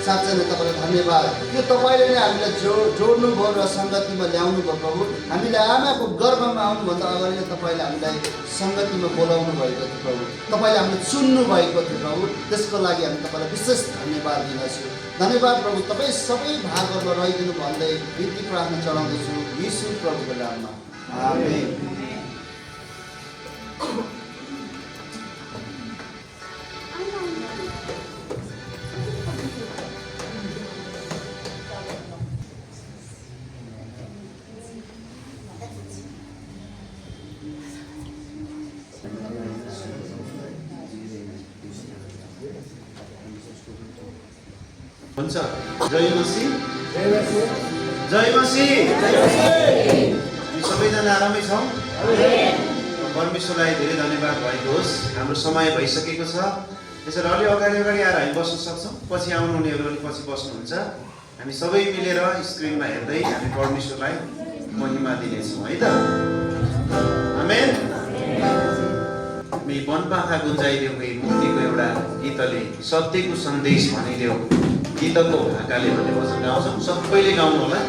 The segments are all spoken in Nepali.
साँच्चै नै तपाईँलाई धन्यवाद। यो तपाईँले नै हामीलाई जोड्नुभयो र सङ्गतिमा ल्याउनु भयो प्रभु। हामीले आमाको गर्भमा आउनुभन्दा अगाडि नै तपाईँले हामीलाई सङ्गतिमा बोलाउनु भएको थियो प्रभु। तपाईँले हामीलाई चुन्नु भएको थियो प्रभु। त्यसको लागि हामी तपाईँलाई विशेष धन्यवाद दिँदछु। धन्यवाद प्रभु। तपाईँ सबै भागहरूमा रहिदिनु भन्दै बिन्ती प्रार्थना चढाउँदैछु यीशु प्रभुको नाममा, आमेन। हुन्छ। जय मसीह, जय मसीह। सबैजना आरामै छौँ? परमेश्वरलाई धेरै धन्यवाद भएको होस्। हाम्रो समय भइसकेको छ। त्यसरी अलि अगाडि आएर हामी बस्न सक्छौँ। पछि आउनुहुनेहरू अलिक पछि बस्नुहुन्छ। हामी सबै मिलेर स्क्रिनमा हेर्दै हामी परमेश्वरलाई महिमा दिनेछौँ है त। आमेन। हामी वनपाखा गुन्जाइदेऊ मुक्तिको एउटा गीतले सत्यको सन्देश भनिदेऊ गीतको भाकाले भन्ने वचन गाउँछौँ। सबैले गाउनु होला।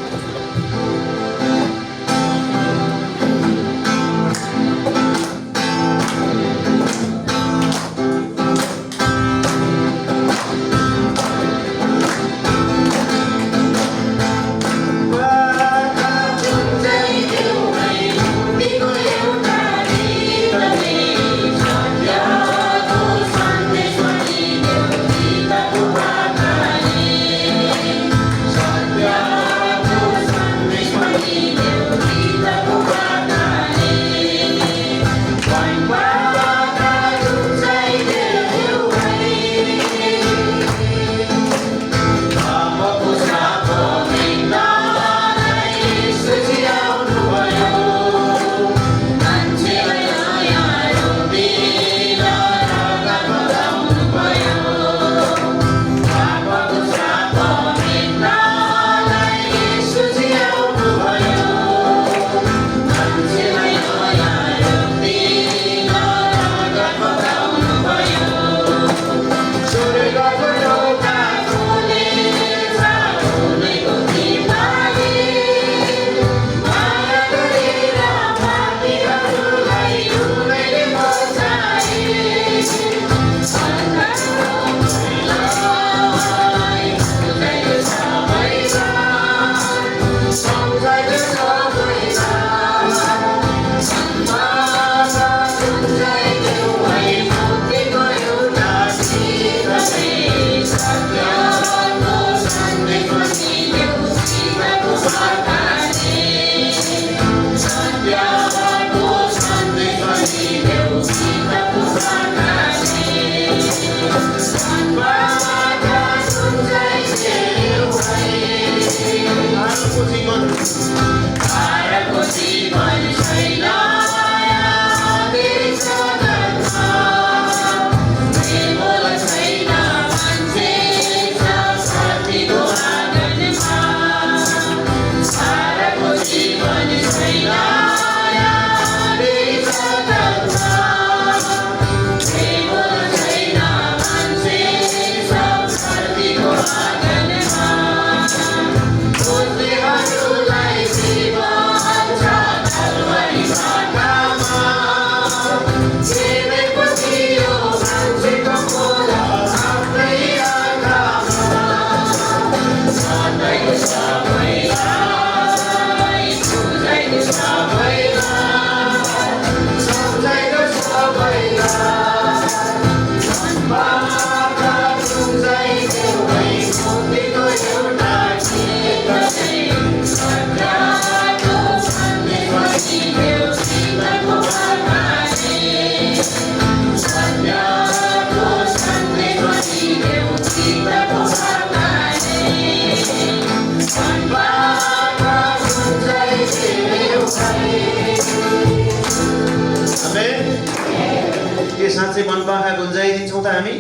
साँच्चै वनपाखा गुन्जाइदिन्छौँ त हामी?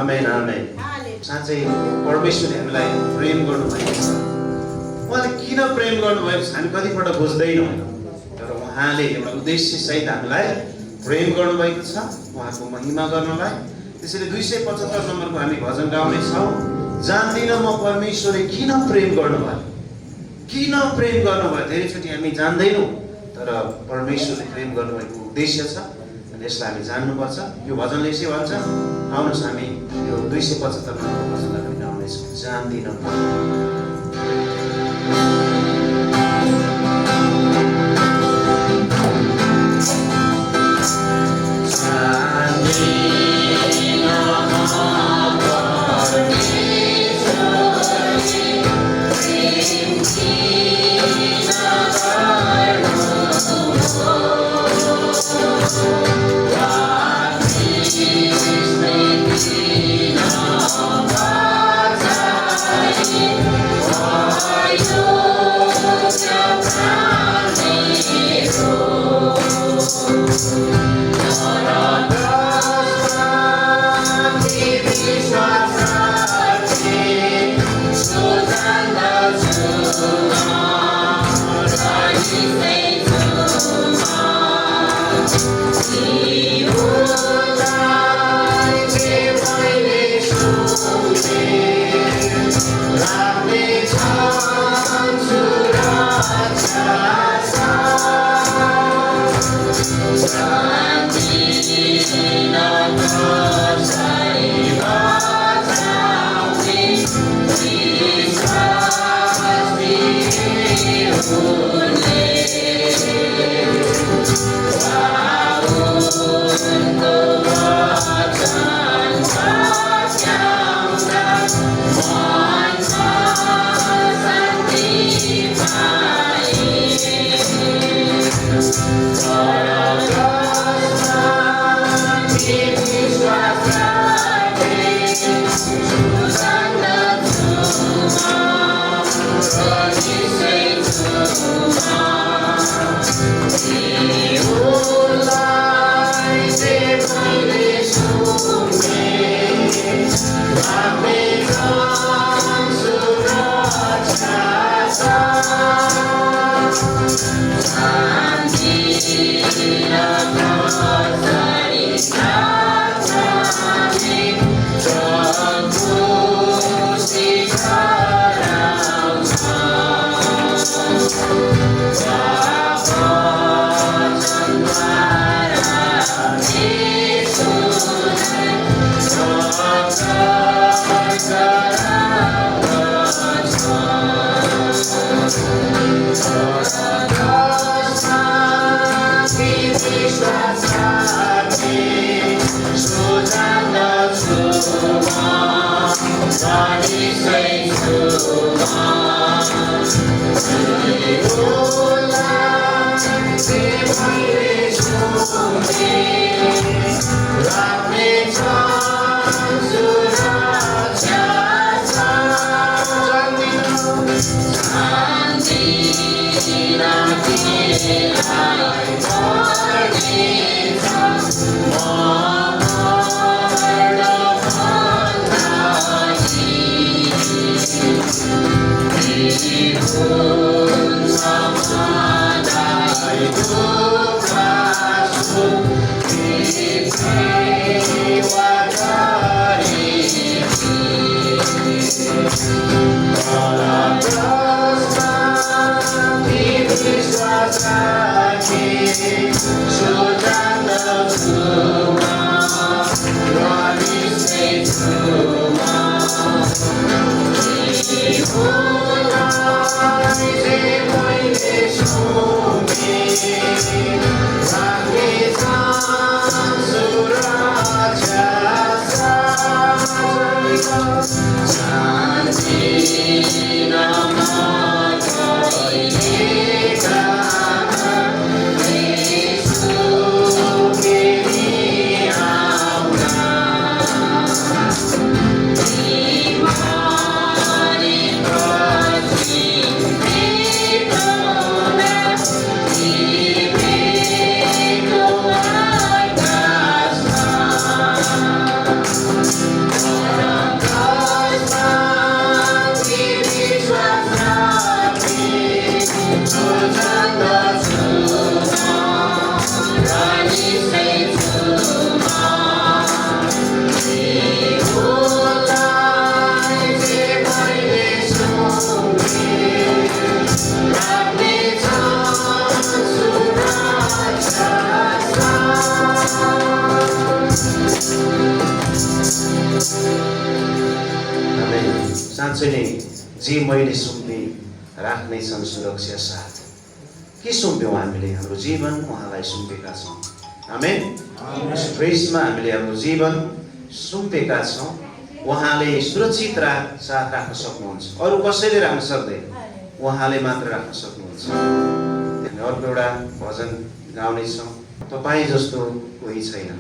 आमेन आमेन। साँच्चै परमेश्वरले हामीलाई प्रेम गर्नुभएको छ। उहाँले किन प्रेम गर्नुभएको छ हामी कतिपल्ट बुझ्दैनौँ, तर उहाँले एउटा उद्देश्य सहित हामीलाई प्रेम गर्नुभएको छ, उहाँको महिमा गर्नलाई। त्यसैले 275 नम्बरको हामी भजन गाउनेछौँ। जान्दिनँ म परमेश्वरले किन प्रेम गर्नुभयो, किन प्रेम गर्नुभयो। धेरैचोटि हामी जान्दैनौँ, तर परमेश्वरले प्रेम गर्नुभएको उद्देश्य छ अनि यसलाई हामी जान्नुपर्छ। यो भजनले यसै भन्छ। आउनुहोस् हामी यो 275 नम्बर भजनलाई पनि गाउनेछौँ, जान्दिनँ म। साँच्चै नै जे मैले सुम्पे राख्नेछन् सुरक्षा साथ। के सुम्प्यौँ हामीले? हाम्रो जीवन उहाँलाई सुम्पेका छौँ। आमेन। ख्रीष्टमा हामीले हाम्रो जीवन सुम्पेका छौँ। उहाँले सुरक्षित साथ राख्न सक्नुहुन्छ, अरू कसैले राख्न सक्दैन, उहाँले मात्र राख्न सक्नुहुन्छ। हामी अर्को एउटा भजन गाउनेछौँ, तपाईँ जस्तो कोही छैन।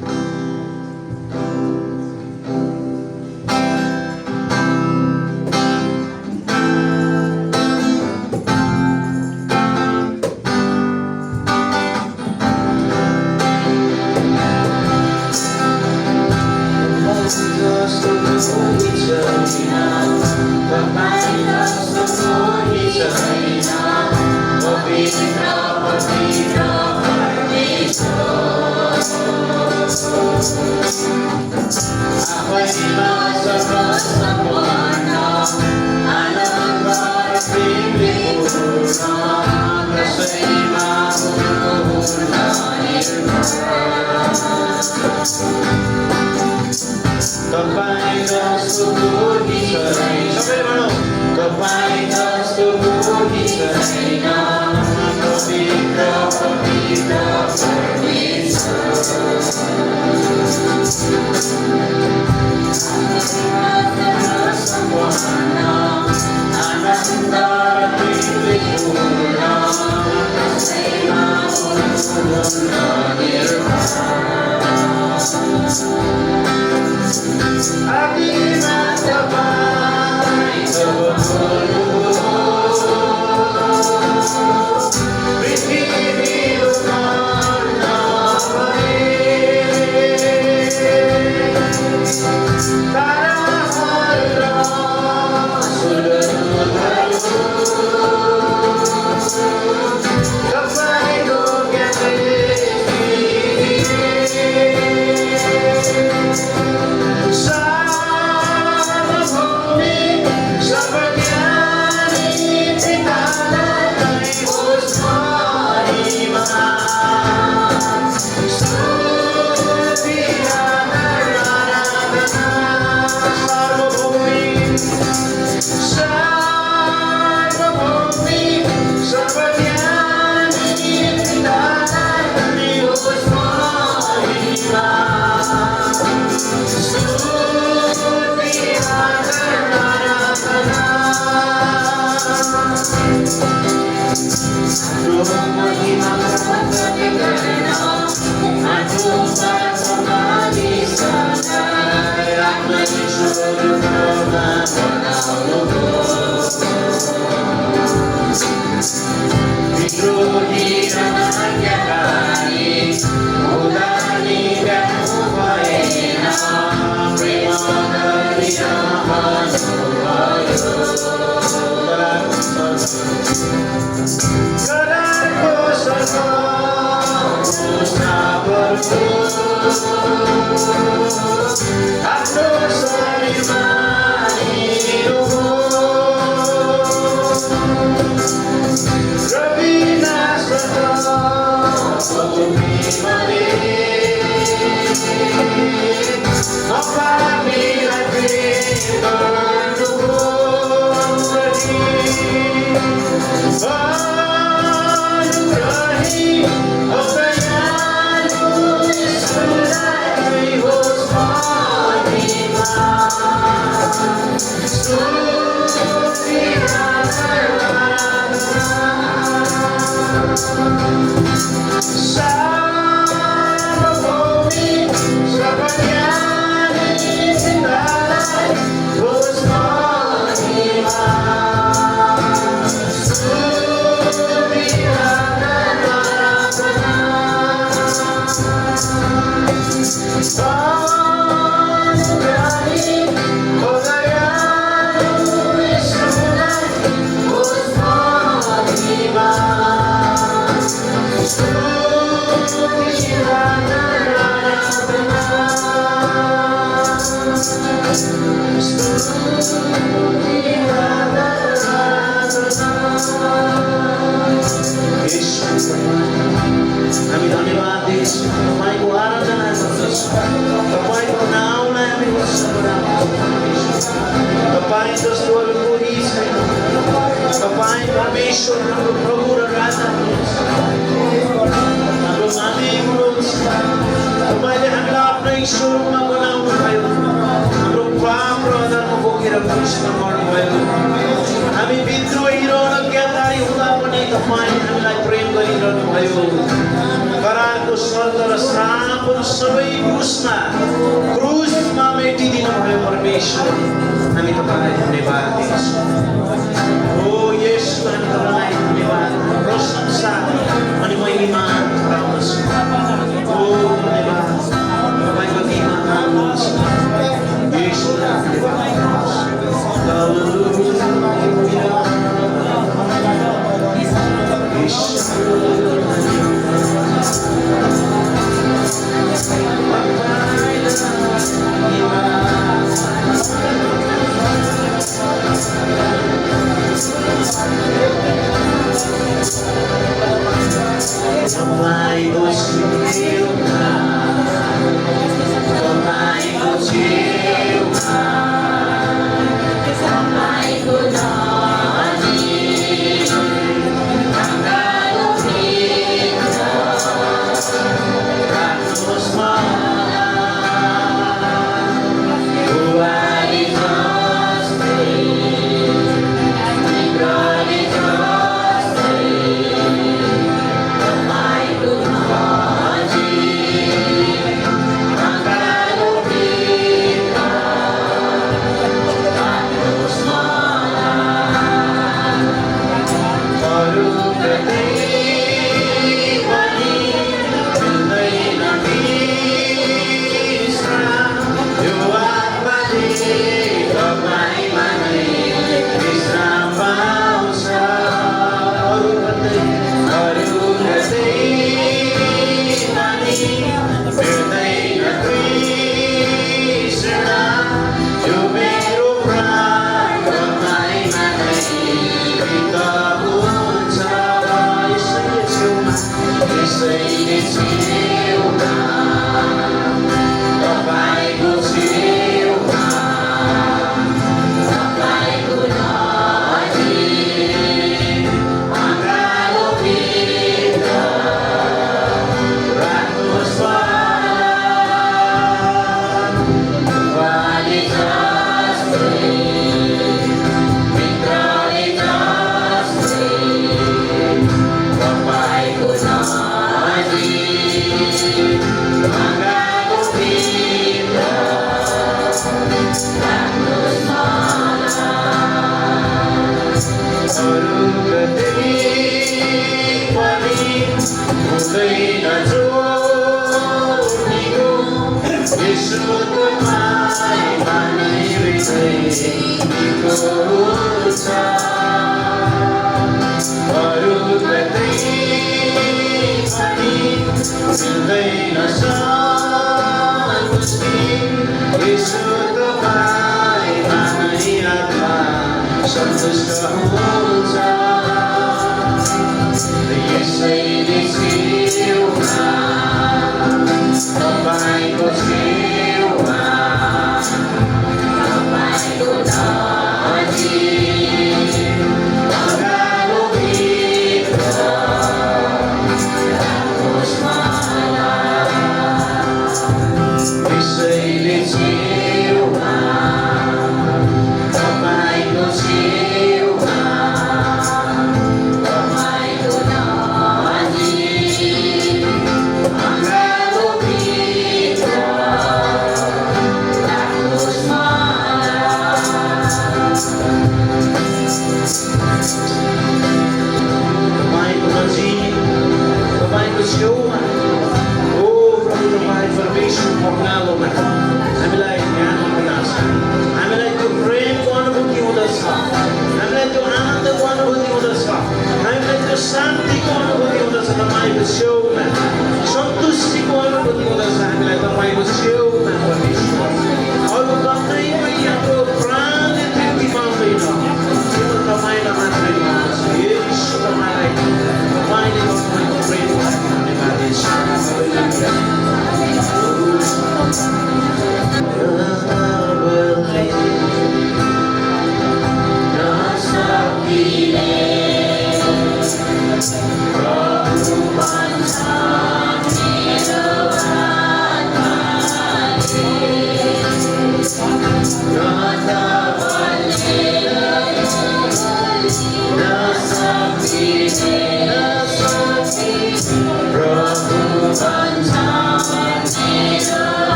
हामी धन्यवाद दिन्छौँ, तपाईँको आराधना गर्दछौँ, तपाईँको नाउँलाई हामी तपाईँ जस्तो परमेश्वर हाम्रो प्रभु र राजा हुनुहुन्छ हाम्रो मालिक हुनुहुन्छ तपाईले हामीलाई आफ्नै स्वरूपमा बनाउनु भयो हाम्रो पाप र अधर्म बोकेर क्रुसमा मर्नुभयो हामी विद्रोही र अज्ञाकारी हुँदा पनि तपाईले हामीलाई प्रेम गरिरहनु भयो करारको शर्त र श्रापहरू सबै क्रुसमा मेटिदिनु भयो परमेश्वर हामी तपाईलाई धन्यवाद दिन्छौँ ओ येशू हामी तपाईलाई धन्यवाद प्रशंसा अनि महिमा गराउँदछौँ ओ धन्यवाद तपाईँ कति महान हुनुहुन्छ येशू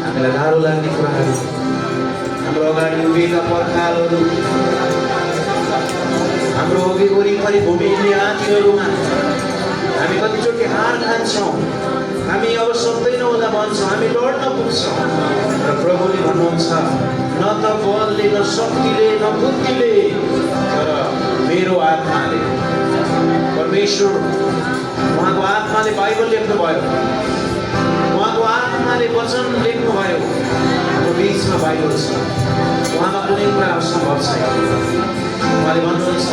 हामीलाई गाह्रो लाग्ने कुराहरू, हाम्रो अगाडि उभिएका पर्खालहरू, हाम्रो वरिपरि भूमिले आँधीहरूमा हामी कतिचोटि हार खान्छौँ, हामी अब सक्दैनौँ होला भन्छौँ, हामी लड्न पुग्छौँ। र प्रभुले भन्नुहुन्छ, न त बलले, न शक्तिले, न बुद्धिले, तर मेरो आत्माले। परमेश्वर उहाँको आत्माले बाइबल लेख्नुभयो, उहाँको आत्माले वचन लेख्नुभयो, हाम्रो बिचमा बाइबल छ, उहाँमा कुनै कुरा असम्भव छैन। उहाँले भन्नुहुन्छ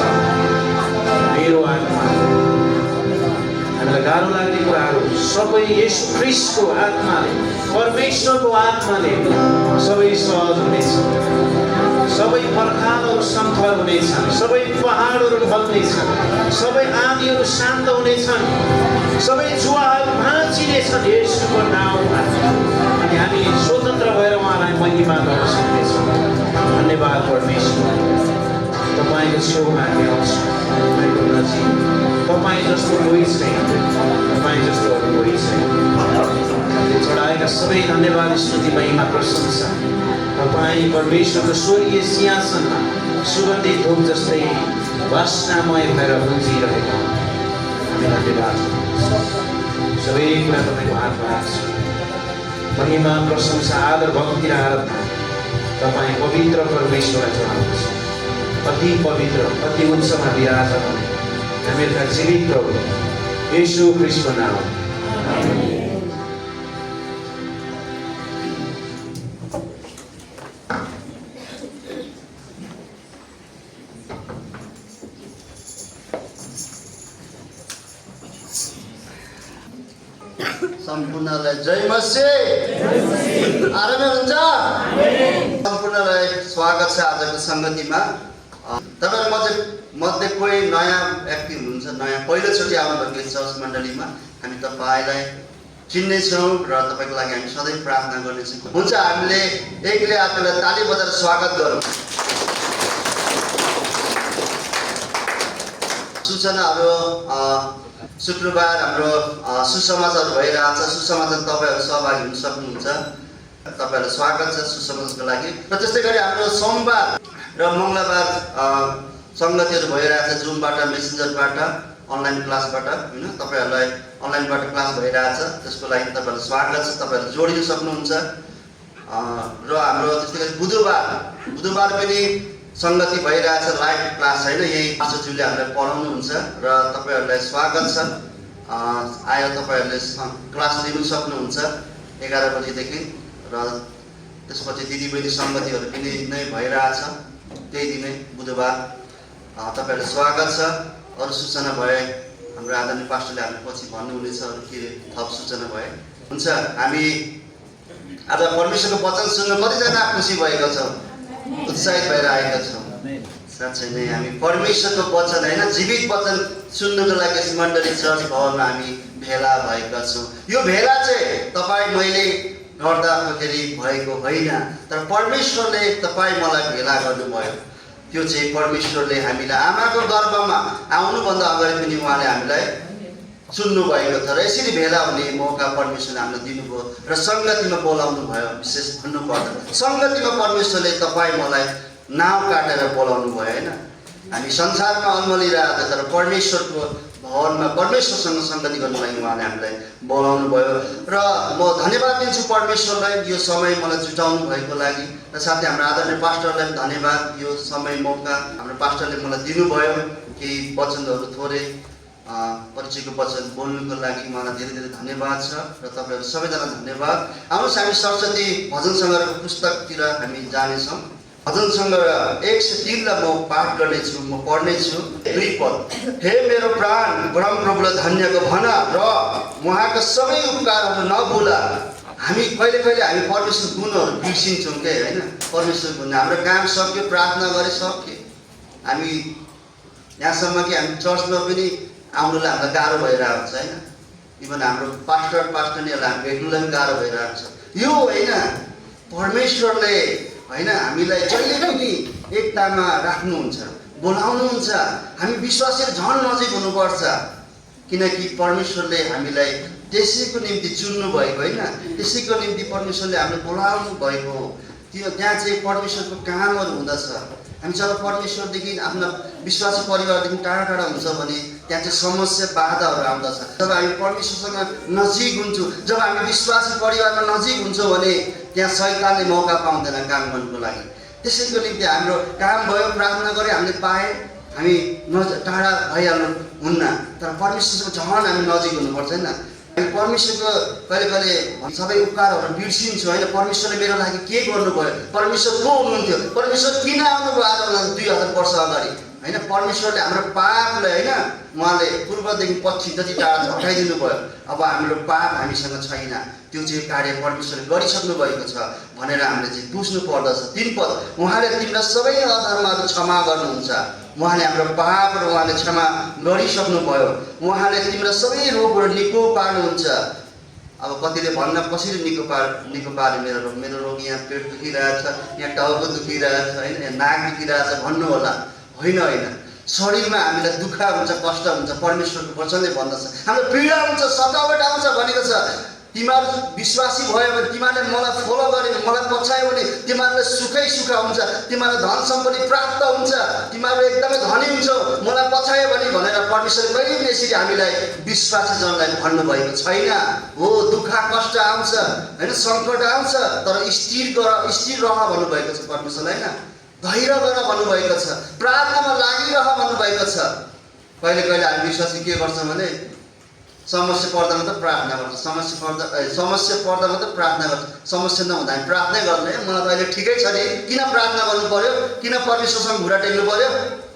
मेरो आत्मा। हामीलाई गाह्रो लाग्ने कुराहरू सबै येशू ख्रीष्टको आत्माले, परमेश्वरको आत्माले सबै सहज हुनेछ। सबै पर्खालहरू सन्थर हुनेछन्, सबै पहाडहरू ढल्नेछन्, सबै आँधीहरू शान्त हुनेछन्, सबै जुवाहरू भाँचिनेछन् येशूको नाउँमा। अनि हामी स्वतन्त्र भएर उहाँलाई महिमा गर्न सक्नेछौँ। धन्यवाद परमेश्वर। तपाईँको छेउमा हामी आउँछौँ, तपाईँको नजिक। तपाईँ जस्तो कोही छैन, तपाईँ जस्तो अरू कोही छैन। चढाएका सबै धन्यवाद, स्तुति, महिमा, प्रशंसा तपाईँ परमेश्वरको स्वर्गीय सिंहासनमा सुगन्धित धूप जस्तै वासनामय भएर बुझिरहेका हामी धन्यवाद। सबै कुरा तपाईँको हातमा राख्छ। महिमा, प्रशंसा, आदर, भक्ति र आराधना तपाईँ पवित्र परमेश्वरलाई चढाउनुहुन्छ। अति पवित्र, अति उच्चमा विराजमान हुने हामीहरूका जीवित प्रभु येशू ख्रीष्टको नाम। सम्पूर्णलाई जय मसीह। आरामै हुन्छ। सम्पूर्णलाई स्वागत छ आजको सङ्गतिमा। तपाईँहरू मध्ये कोही नयाँ व्यक्ति हुनुहुन्छ, नयाँ पहिलोचोटि आउनुभएको चर्च मण्डलीमा, हामी तपाईँलाई चिन्नेछौँ र तपाईँको लागि हामी सधैँ प्रार्थना गर्नेछौँ। हुन्छ, हामीले एकले आफूलाई ताली बजाएर स्वागत गरौँ। सूचनाहरू शुक्रबार हाम्रो सुसमाचार भइरहेछ। सुसमाचार तपाईँहरू सहभागी हुन सक्नुहुन्छ। तपाईँहरूलाई स्वागत छ सुसमाचारको लागि। र त्यस्तै गरी हाम्रो सोमबार र मङ्गलबार सङ्गतिहरू भइरहेछ जुमबाट, मेसेन्जरबाट, अनलाइन क्लासबाट, होइन। तपाईँहरूलाई अनलाइनबाट क्लास भइरहेछ, त्यसको लागि तपाईँहरूलाई स्वागत छ। तपाईँहरू जोडिन सक्नुहुन्छ। र हाम्रो त्यस्तै गरी बुधबार पनि सङ्गति भइरहेछ लाइभ क्लास होइन, यही पास्टरज्यूले हामीलाई पढाउनुहुन्छ र तपाईँहरूलाई स्वागत छ। आयो तपाईँहरूले क्लास लिनु सक्नुहुन्छ 11 बजीदेखि र त्यसपछि दिदीबहिनी सङ्गतिहरू पनि नै भइरहेछ त्यही दिनै बुधबार। तपाईँहरूलाई स्वागत छ। अरू सूचना भए हाम्रो आदरणीय पास्टरले हामीले पछि भन्नुहुनेछ, अरू के थप सूचना भए हुन्छ। हामी आज परमेश्वरको वचन सुन्न कतिजना खुसी भएका छौँ, उत्साहित भएर आएका छौँ। साँच्चै नै हामी परमेश्वरको वचन होइन, जीवित वचन सुन्नुको लागि यस मण्डली चर्च भवनमा हामी भेला भएका छौँ। यो भेला चाहिँ तपाईँ मैले गर्दाखेरि भएको होइन, तर परमेश्वरले तपाईँ मलाई भेला गर्नुभयो। त्यो चाहिँ परमेश्वरले हामीलाई आमाको गर्भमा आउनुभन्दा अगाडि पनि उहाँले हामीलाई सुन्नुभएको छ र यसरी भेला हुने मौका परमेश्वरले हामीलाई दिनुभयो र सङ्गतिमा बोलाउनु भयो। विशेष भन्नुपर्दा सङ्गतिमा परमेश्वरले तपाईँ मलाई नाउँ काटेर बोलाउनु भयो होइन। हामी संसारमा अल्मलिरहेको तर परमेश्वरको भवनमा परमेश्वरसँग सङ्गति गर्नु लागि उहाँले हामीलाई बोलाउनु भयो र म धन्यवाद दिन्छु परमेश्वरलाई यो समय मलाई जुटाउनु भएको लागि र साथै हाम्रो आदरणीय पास्टरलाई धन्यवाद। यो समय मौका हाम्रो पास्टरले मलाई दिनुभयो केही वचनहरू थोरै परिचयको वचन बोल्नुको लागि मलाई धेरै धेरै धन्यवाद छ र तपाईँहरू सबैजना धन्यवाद। आउनुहोस् हामी सरस्वती भजन सङ्ग्रहको पुस्तकतिर हामी जानेछौँ। भजन सङ्ग्रह 103लाई म पाठ गर्नेछु, म पढ्नेछु 2 पद। हे मेरो प्राण परमप्रभुलाई धन्यको भन र उहाँका सबै उपकारहरू नभुला। हामी कहिले कहिले हामी परमेश्वर गुणहरू बिर्सिन्छौँ के होइन। परमेश्वर गुण हाम्रो काम सक्यो, प्रार्थना गरे सक्यो। हामी यहाँसम्म कि हामी चर्चमा पनि आउनुलाई हामीलाई गाह्रो भइरहेको हुन्छ होइन। इभन हाम्रो पास्टरनीहरूलाई हामी भेट्नुलाई पनि गाह्रो भइरहेको छ। यो होइन, परमेश्वरले होइन हामीलाई जहिले पनि एकतामा राख्नुहुन्छ, बोलाउनुहुन्छ। हामी विश्वासले झन् नजिक हुनुपर्छ किनकि परमेश्वरले हामीलाई त्यसैको निम्ति चुन्नु भएको होइन, त्यसैको निम्ति परमेश्वरले हामीलाई बोलाउनु भएको हो। त्यो त्यहाँ चाहिँ परमेश्वरको कामहरू हुँदछ। हामी जब परमेश्वरदेखि आफ्ना विश्वासी परिवारदेखि टाढा टाढा हुन्छ भने त्यहाँ चाहिँ समस्या बाधाहरू आउँदछ। जब हामी परमेश्वरसँग नजिक हुन्छौँ, जब हामी विश्वासी परिवारमा नजिक हुन्छौँ भने त्यहाँ शैतानले मौका पाउँदैन काम गर्नुको लागि। त्यसैको निम्ति हाम्रो काम भयो, प्रार्थना गरे, हामीले पाए, हामी टाढा भइहाल्नु हुन्न, तर परमेश्वरसँग झन् हामी नजिक हुनुपर्छ होइन। हामी परमेश्वरको कहिले कहिले सबै उपकारहरू बिर्सिन्छौँ होइन। परमेश्वरले मेरो लागि के गर्नुभयो, परमेश्वर को हुनुहुन्थ्यो, परमेश्वर किन आउनुभयो आजभन्दा 2000 वर्ष अगाडि होइन। परमेश्वरले हाम्रो पापलाई होइन उहाँले पूर्वदेखि पश्चिम जति टाढा हटाइदिनु भयो। अब हाम्रो पाप हामीसँग छैन, त्यो चाहिँ कार्य परमेश्वरले गरिसक्नु भएको छ भनेर हामीले चाहिँ बुझ्नु पर्दछ। 3 पद। उहाँले तिम्रो सबै अधर्महरू क्षमा गर्नुहुन्छ। उहाँले हाम्रो पापहरू उहाँले क्षमा गरिसक्नुभयो। उहाँले तिम्रो सबै रोगहरू निको पार्नुहुन्छ। अब कतिले भन्न कसरी निको पारे मेरो रोग यहाँ पेट दुखिरहेछ, यहाँ टाउको दुखिरहेछ होइन, यहाँ नाक दुखिरहेछ भन्नु होला। होइन, शरीरमा हामीलाई दुःख हुन्छ, कष्ट हुन्छ। परमेश्वरको वचनले भन्दछ हाम्रो पीडा हुन्छ, सतावट आउँछ भनेको छ। तिमीहरू विश्वासी भयो भने, तिमीहरूले मलाई फलो गऱ्यो भने, मलाई पछायो भने तिमीहरूलाई सुखै सुख हुन्छ, तिमीहरूलाई धन सम्पत्ति प्राप्त हुन्छ, तिमीहरू एकदमै धनी हुन्छौ, मलाई पछायो भने भनेर परमेश्वरले कहिले पनि यसरी हामीलाई विश्वासी जनलाई भन्नुभएको छैन। हो, दुःख कष्ट आउँछ होइन, सङ्कट आउँछ, तर स्थिर रह भन्नुभएको छ परमेश्वरले होइन। धैर्य गर भन्नुभएको छ, प्रार्थनामा लागिरह भन्नुभएको छ। कहिले कहिले हामी विश्वासी के गर्छौँ भने समस्या पर्दा मात्रै प्रार्थना गर्छ, समस्या पर्दा मात्रै प्रार्थना गर्छ, समस्या नहुँदा हामी प्रार्थनै गर्दैन। मलाई त अहिले ठिकै छ नि, किन प्रार्थना गर्नु पर्यो, किन परमेश्वरसँग घुँडा टेक्नु पर्यो,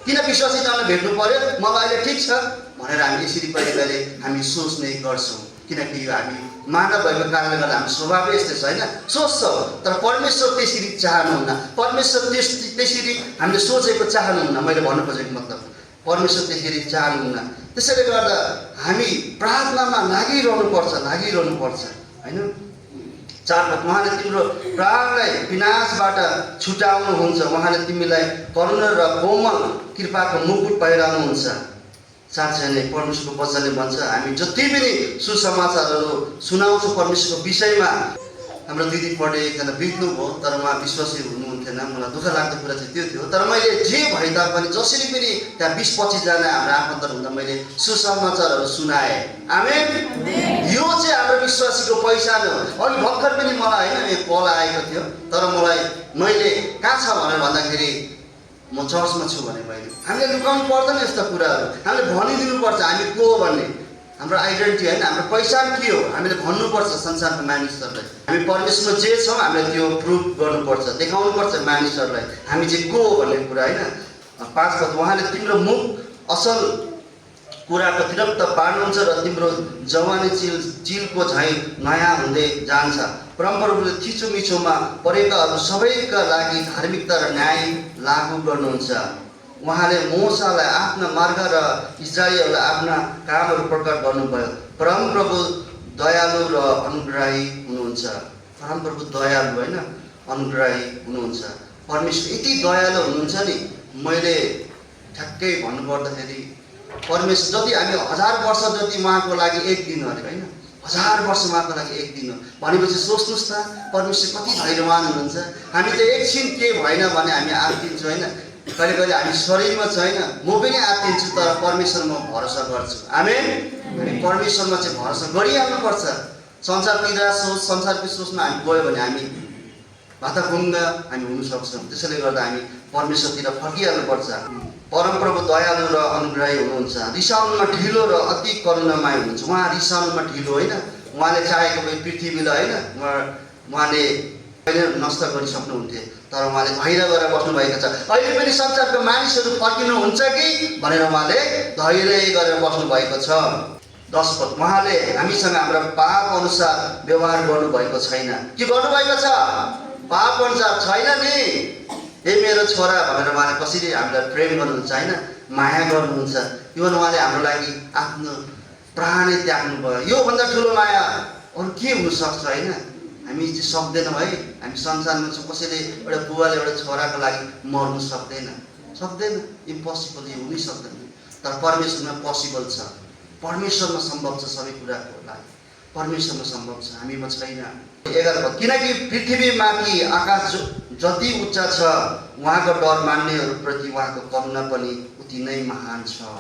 किन विश्वासी जनले भेट्नु पर्यो, मलाई अहिले ठिक छ भनेर हामी यसरी कहिले कहिले हामी सोच्ने गर्छौँ। किनकि यो हामी मानव भएको कारणले गर्दा हाम्रो स्वभावै यस्तै छ होइन, सोच्छौँ। तर परमेश्वर त्यसरी चाहनुहुन्न, परमेश्वर त्यसरी हामीले सोचेको चाहनुहुन्न। मैले भन्नु खोजेको मतलब परमेश्वर त्यसरी चाहनुहुन्न। त्यसैले गर्दा हामी प्रार्थनामा लागिरहनुपर्छ होइन। 4 पद। उहाँले तिम्रो प्राणलाई विनाशबाट छुटाउनुहुन्छ। उहाँले तिमीलाई करुणा र कोमल कृपाको मुकुट पहिराउनुहुन्छ। साँच्चै नै परमेश्वरको वचनले भन्छ हामी जति पनि सुसमाचारहरू सुनाउँछौँ परमेश्वरको विषयमा। हाम्रो दिदी पढे एकजना बित्नुभयो, तर उहाँ विश्वासी हुनुहुन्थेन। मलाई दुःख लाग्दो कुरा चाहिँ त्यो थियो। तर मैले जे भए तापनि जसरी पनि त्यहाँ 20-25 जना हाम्रो आफन्तर हुँदा मैले सुसमाचारहरू सुनाएँ। आमेन। यो चाहिँ हाम्रो विश्वासीको पहिचान हो। अनि भर्खर पनि मलाई होइन कल आएको थियो, तर मैले कहाँ छ भनेर भन्दाखेरि म चर्चमा छु भने मैले हामीले लुकाउनु पर्दैन यस्ता कुराहरू हामीले भनिदिनुपर्छ हामी को हो भन्ने हाम्रो आइडेन्टिटी होइन हाम्रो पहिचान के हो हामीले भन्नुपर्छ संसारको मानिसहरूलाई हामी परमेश्वरमा जे छौँ हामीले त्यो प्रुभ गर्नुपर्छ देखाउनुपर्छ मानिसहरूलाई हामी चाहिँ को हो भन्ने कुरा होइन 5 पद उहाँले तिम्रो मुख असल कुराको तिरक्त पार्नुहुन्छ र तिम्रो जवानी चिलको झैँ नयाँ हुँदै जान्छ परमप्रभुले थिचोमिचोमा परेकाहरू सबैका लागि धार्मिकता र न्याय लागू गर्नुहुन्छ उहाँले मोसालाई आफ्ना मार्ग र इस्राएललाई आफ्ना कामहरू प्रकट गर्नुभयो परमप्रभु दयालु र अनुग्रही हुनुहुन्छ परमप्रभु दयालु होइन अनुग्रही हुनुहुन्छ परमेश्वर यति दयालु हुनुहुन्छ नि मैले ठ्याक्कै भन्नुपर्दाखेरि परमेश्वर जति हामी 1000 वर्ष जति उहाँको लागि एक दिन अरे होइन 1000 वर्ष उहाँको लागि एक दिन हो भनेपछि सोच्नुहोस् त परमेश्वर कति धैर्यवान हुनुहुन्छ हामी त एकछिन के भएन भने हामी आत्तिन्छौँ होइन कहिले कहिले हामी शरीरमा छैन म पनि आत्तिन्छु तर परमेश्वरमा भरोसा गर्छु आमेन हामी परमेश्वरमा चाहिँ भरोसा गरिहाल्नुपर्छ संसारतिर सोच संसारको सोचमा हामी गयो भने हामी भाताभुङ्गा हामी हुन सक्छौँ त्यसैले गर्दा हामी परमेश्वरतिर फर्किहाल्नुपर्छ परमप्रभु दयालु र अनुग्रही हुनुहुन्छ रिसाउनुमा ढिलो र अति करुणामय हुनुहुन्छ उहाँ रिसाउनुमा ढिलो होइन उहाँले चाहेको भए पृथ्वीलाई होइन उहाँले अहिले नष्ट गरिसक्नुहुन्थ्यो तर उहाँले धैर्य गरेर बस्नुभएको छ अहिले पनि संसारको मानिसहरू फर्किनुहुन्छ कि भनेर उहाँले धैर्य गरेर बस्नुभएको छ 10 पद उहाँले हामीसँग हाम्रो पाप अनुसार व्यवहार गर्नुभएको छैन के गर्नुभएको छ पाप अनुसार छैन नि ए मेरो छोरा भनेर उहाँले कसरी हामीलाई प्रेम गर्नुहुन्छ होइन माया गर्नुहुन्छ इभन उहाँले हाम्रो लागि आफ्नो प्राणै त्याग्नुभयो योभन्दा ठुलो माया अरू के हुनसक्छ होइन हामी चाहिँ सक्दैनौँ है हामी संसारमा छौँ कसैले एउटा बुवाले एउटा छोराको लागि मर्नु सक्दैन इम्पोसिबल यो हुनै सक्दैन तर परमेश्वरमा पोसिबल छ परमेश्वरमा सम्भव छ सबै कुराको लागि परमेश्वरमा सम्भव छ हामीमा छैन 11 पद किनकि पृथ्वीमाथि आकाश जति उच्च छ उहाँको डर मान्नेहरूप्रति उहाँको करुणा पनि उति नै महान छ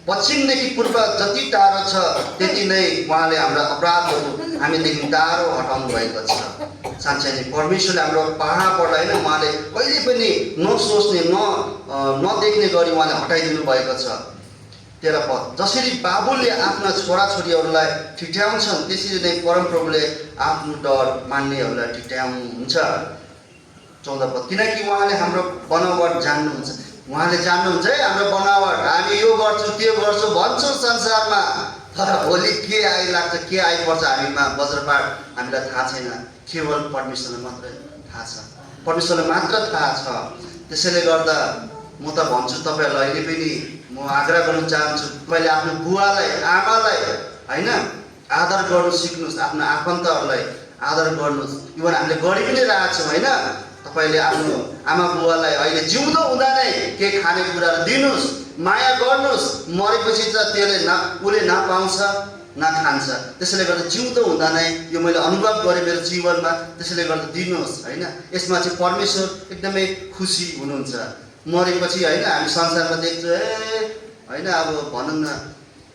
पश्चिमदेखि पूर्व जति टाढो छ त्यति नै उहाँले हाम्रा अपराधहरू हामीदेखि टाढो हटाउनु भएको छ साँच्चै नै परमेश्वरले हाम्रो पाहाडबाट होइन उहाँले कहिले पनि नसोच्ने नदेख्ने गरी उहाँले हटाइदिनु भएको छ 13 पद जसरी बाबुले आफ्ना छोराछोरीहरूलाई ठिट्याउँछन् त्यसरी नै परमप्रभुले आफ्नो डर मान्नेहरूलाई ठिट्याउनुहुन्छ 14 पद किनकि उहाँले हाम्रो बनावट जान्नुहुन्छ उहाँले जान्नुहुन्छ है हाम्रो बनावट हामी यो गर्छौँ त्यो गर्छौँ भन्छौँ संसारमा तर भोलि के आइलाग्छ के आइपर्छ हामीमा वज्रपात हामीलाई थाहा छैन केवल परमेश्वरलाई मात्रै थाहा छ परमेश्वरलाई मात्र थाहा छ त्यसैले गर्दा म त भन्छु तपाईँहरूलाई अहिले पनि म आग्रह गर्न चाहन्छु तपाईँले आफ्नो बुवालाई आमालाई होइन आदर गर्नु सिक्नुहोस् आफ्नो आफन्तहरूलाई आदर गर्नुहोस् इभन हामीले गरि पनि रहेको छौँ होइन तपाईँले आफ्नो आमा बुवालाई अहिले जिउँदो हुँदा नै के खाने कुराहरू दिनुहोस् माया गर्नुहोस् मरेपछि त त्यसले उसले नपाउँछ नखान्छ त्यसैले गर्दा जिउँदो हुँदा नै यो मैले अनुभव गरेँ मेरो जीवनमा त्यसैले गर्दा दिनुहोस् होइन यसमा चाहिँ परमेश्वर एकदमै खुसी हुनुहुन्छ मरेपछि होइन हामी संसारमा देख्छौँ होइन अब भनौँ न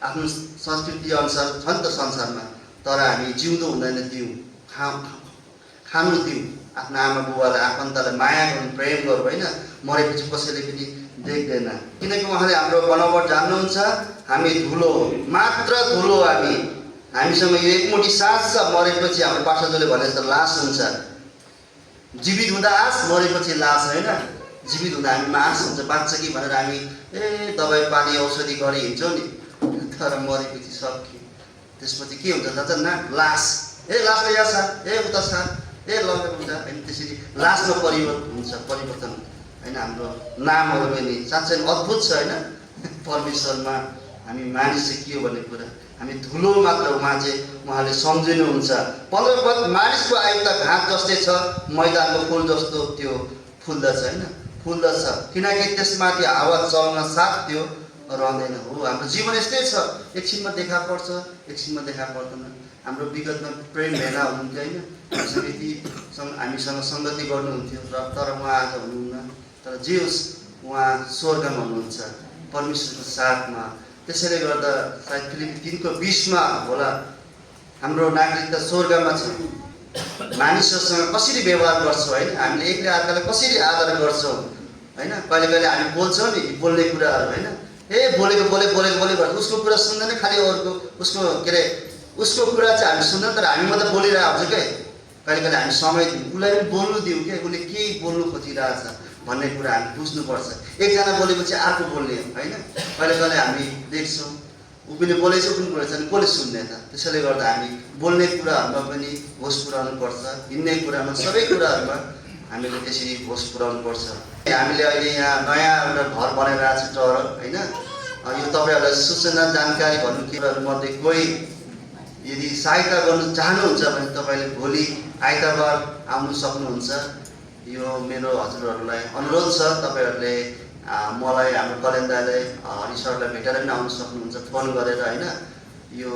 आफ्नो संस्कृति अनुसार छ नि त संसारमा तर हामी जिउँदो हुँदैन दिउँ खानु दिउँ आफ्नो आमा बुबालाई आफन्तलाई माया गर्नु प्रेम गरौँ होइन मरेपछि कसैले पनि देख्दैन किनकि उहाँले हाम्रो बनावट जान्नुहुन्छ हामी धुलो मात्र धुलो हामीसँग यो एकमुठी सास छ मरेपछि हाम्रो पास्टरले भने जस्तो लास हुन्छ जीवित हुँदा आस मरेपछि लास होइन जीवित हुँदा हामीमा आश हुन्छ बाँच्छ कि भनेर हामी दबाई पानी औषधि गरी हिँड्छौँ नि तर मरेपछि सक्यो त्यसपछि के हुन्छ थाहा छ न लास लासमा यहाँ छ उता छ लगेको हुन्छ होइन त्यसरी लासमा परिवर्तन होइन हाम्रो नामहरू पनि साँच्चै अद्भुत छ होइन परमेश्वरमा हामी मानिस चाहिँ के हो भन्ने कुरा हामी धुलो मात्र उहाँले सम्झिनुहुन्छ 15 पद मानिसको आयु त घाँस जस्तै छ मैदानको फुल जस्तो त्यो फुल्दछ होइन फुल्दछ किनकि त्यसमाथि हावा चल्न साथ त्यो रहँदैन हो हाम्रो जीवन यस्तै छ एकछिनमा देखा पर्छ एकछिनमा देखा पर्दैन हाम्रो विगतमा प्रेम भेला हुनुहुन्थ्यो होइन हामीसँग सङ्गति गर्नुहुन्थ्यो र तर उहाँ आज हुनुहुन्न तर जे होस् उहाँ स्वर्गमा हुनुहुन्छ परमेश्वरको साथमा त्यसैले गर्दा सायद फिलिपी 3:20 होला हाम्रो नागरिकता स्वर्गमा छ मानिसहरूसँग कसरी व्यवहार गर्छौँ होइन हामीले एकले अर्कालाई कसरी आदर गर्छौँ होइन। कहिले कहिले हामी बोल्छौँ नि बोल्ने कुराहरू होइन, बोलेको भन्छ उसको कुरा सुन्दैन, खालि अरूको उसको के अरे उसको कुरा चाहिँ हामी सुन्दैन, तर हामी मात्रै बोलिरहेको हुन्छ क्या। कहिले कहिले हामी समय दिउँ, उसलाई पनि बोल्नु दिउँ क्या, उसले के बोल्नु खोजिरहेछ भन्ने कुरा हामी बुझ्नुपर्छ। एकजना बोलेपछि अर्को बोल्ने होइन। कहिले कहिले हामी देख्छौँ ऊ पनि बोलेछ ऊ पनि बोलेछ अनि कसले सुन्ने त। त्यसैले गर्दा हामी बोल्ने कुराहरूमा पनि होस पुऱ्याउनु पर्छ, हिँड्ने कुरामा सबै कुराहरूमा हामीले त्यसरी होस पुऱ्याउनु पर्छ। हामीले अहिले यहाँ नयाँ एउटा घर बनाइरहेको छ टहर होइन। यो तपाईँहरूलाई सूचना जानकारी भन्नु कुराहरूमध्ये कोही यदि सहायता गर्नु चाहनुहुन्छ भने तपाईँले भोलि आइतबार आउनु सक्नुहुन्छ। यो मेरो हजुरहरूलाई अनुरोध छ, तपाईँहरूले मलाई हाम्रो कल्याण दाइलाई हरि सरलाई भेटेर पनि आउनु सक्नुहुन्छ फोन गरेर होइन। यो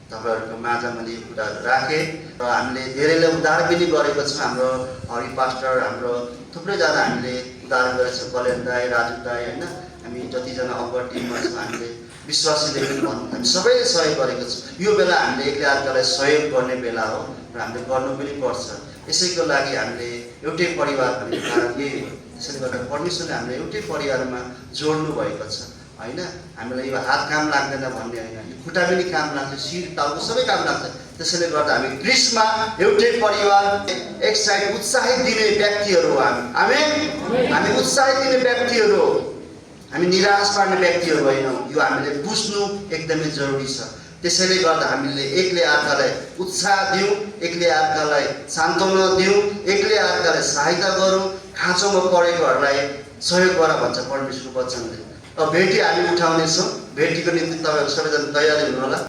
तपाईँहरूको माझमा मैले यो कुराहरू राखेँ र हामीले धेरैले उद्धार पनि गरेको छौँ। हाम्रो हरि पास्टर हाम्रो थुप्रैजना हामीले उद्धार गरेको छौँ, कल्याण दाई, राजु दाई होइन। हामी जतिजना अब्बर टिममा छौँ हामीले विश्वासीले पनि भनौँ हामी सबैले सहयोग गरेको छौँ। यो बेला हामीले एकले अर्कालाई सहयोग गर्ने बेला हो र हामीले गर्नु पनि पर्छ। यसैको लागि हामीले एउटै परिवार भन्ने कारण यही हो। त्यसैले गर्दा परमेश्वरले हामीले एउटै परिवारमा जोड्नु भएको छ होइन। हामीलाई यो हात काम लाग्दैन भन्ने होइन, यो खुट्टा पनि काम लाग्छ, शिर टाउको सबै काम लाग्छ। त्यसैले गर्दा हामी क्रिस्टमा एउटै परिवार, एक साइड उत्साहित दिने व्यक्तिहरू हो हामी उत्साहित दिने व्यक्तिहरू हो, हामी निराश पार्ने व्यक्तिहरू होइनौँ। यो हामीले बुझ्नु एकदमै जरुरी छ। त्यसैले गर्दा हामीले एकले अर्कालाई उत्साह दिउँ, एकले अर्कालाई सान्त्वना दिउँ, एकले अर्कालाई सहायता गरौँ, खाँचोमा परेकोहरूलाई सहयोग गर भन्छ परमेश्वरको वचनले। अब भेटी हामी उठाउनेछौँ। भेटीको निम्ति तपाईँहरू सबैजना तयारी हुनु होला।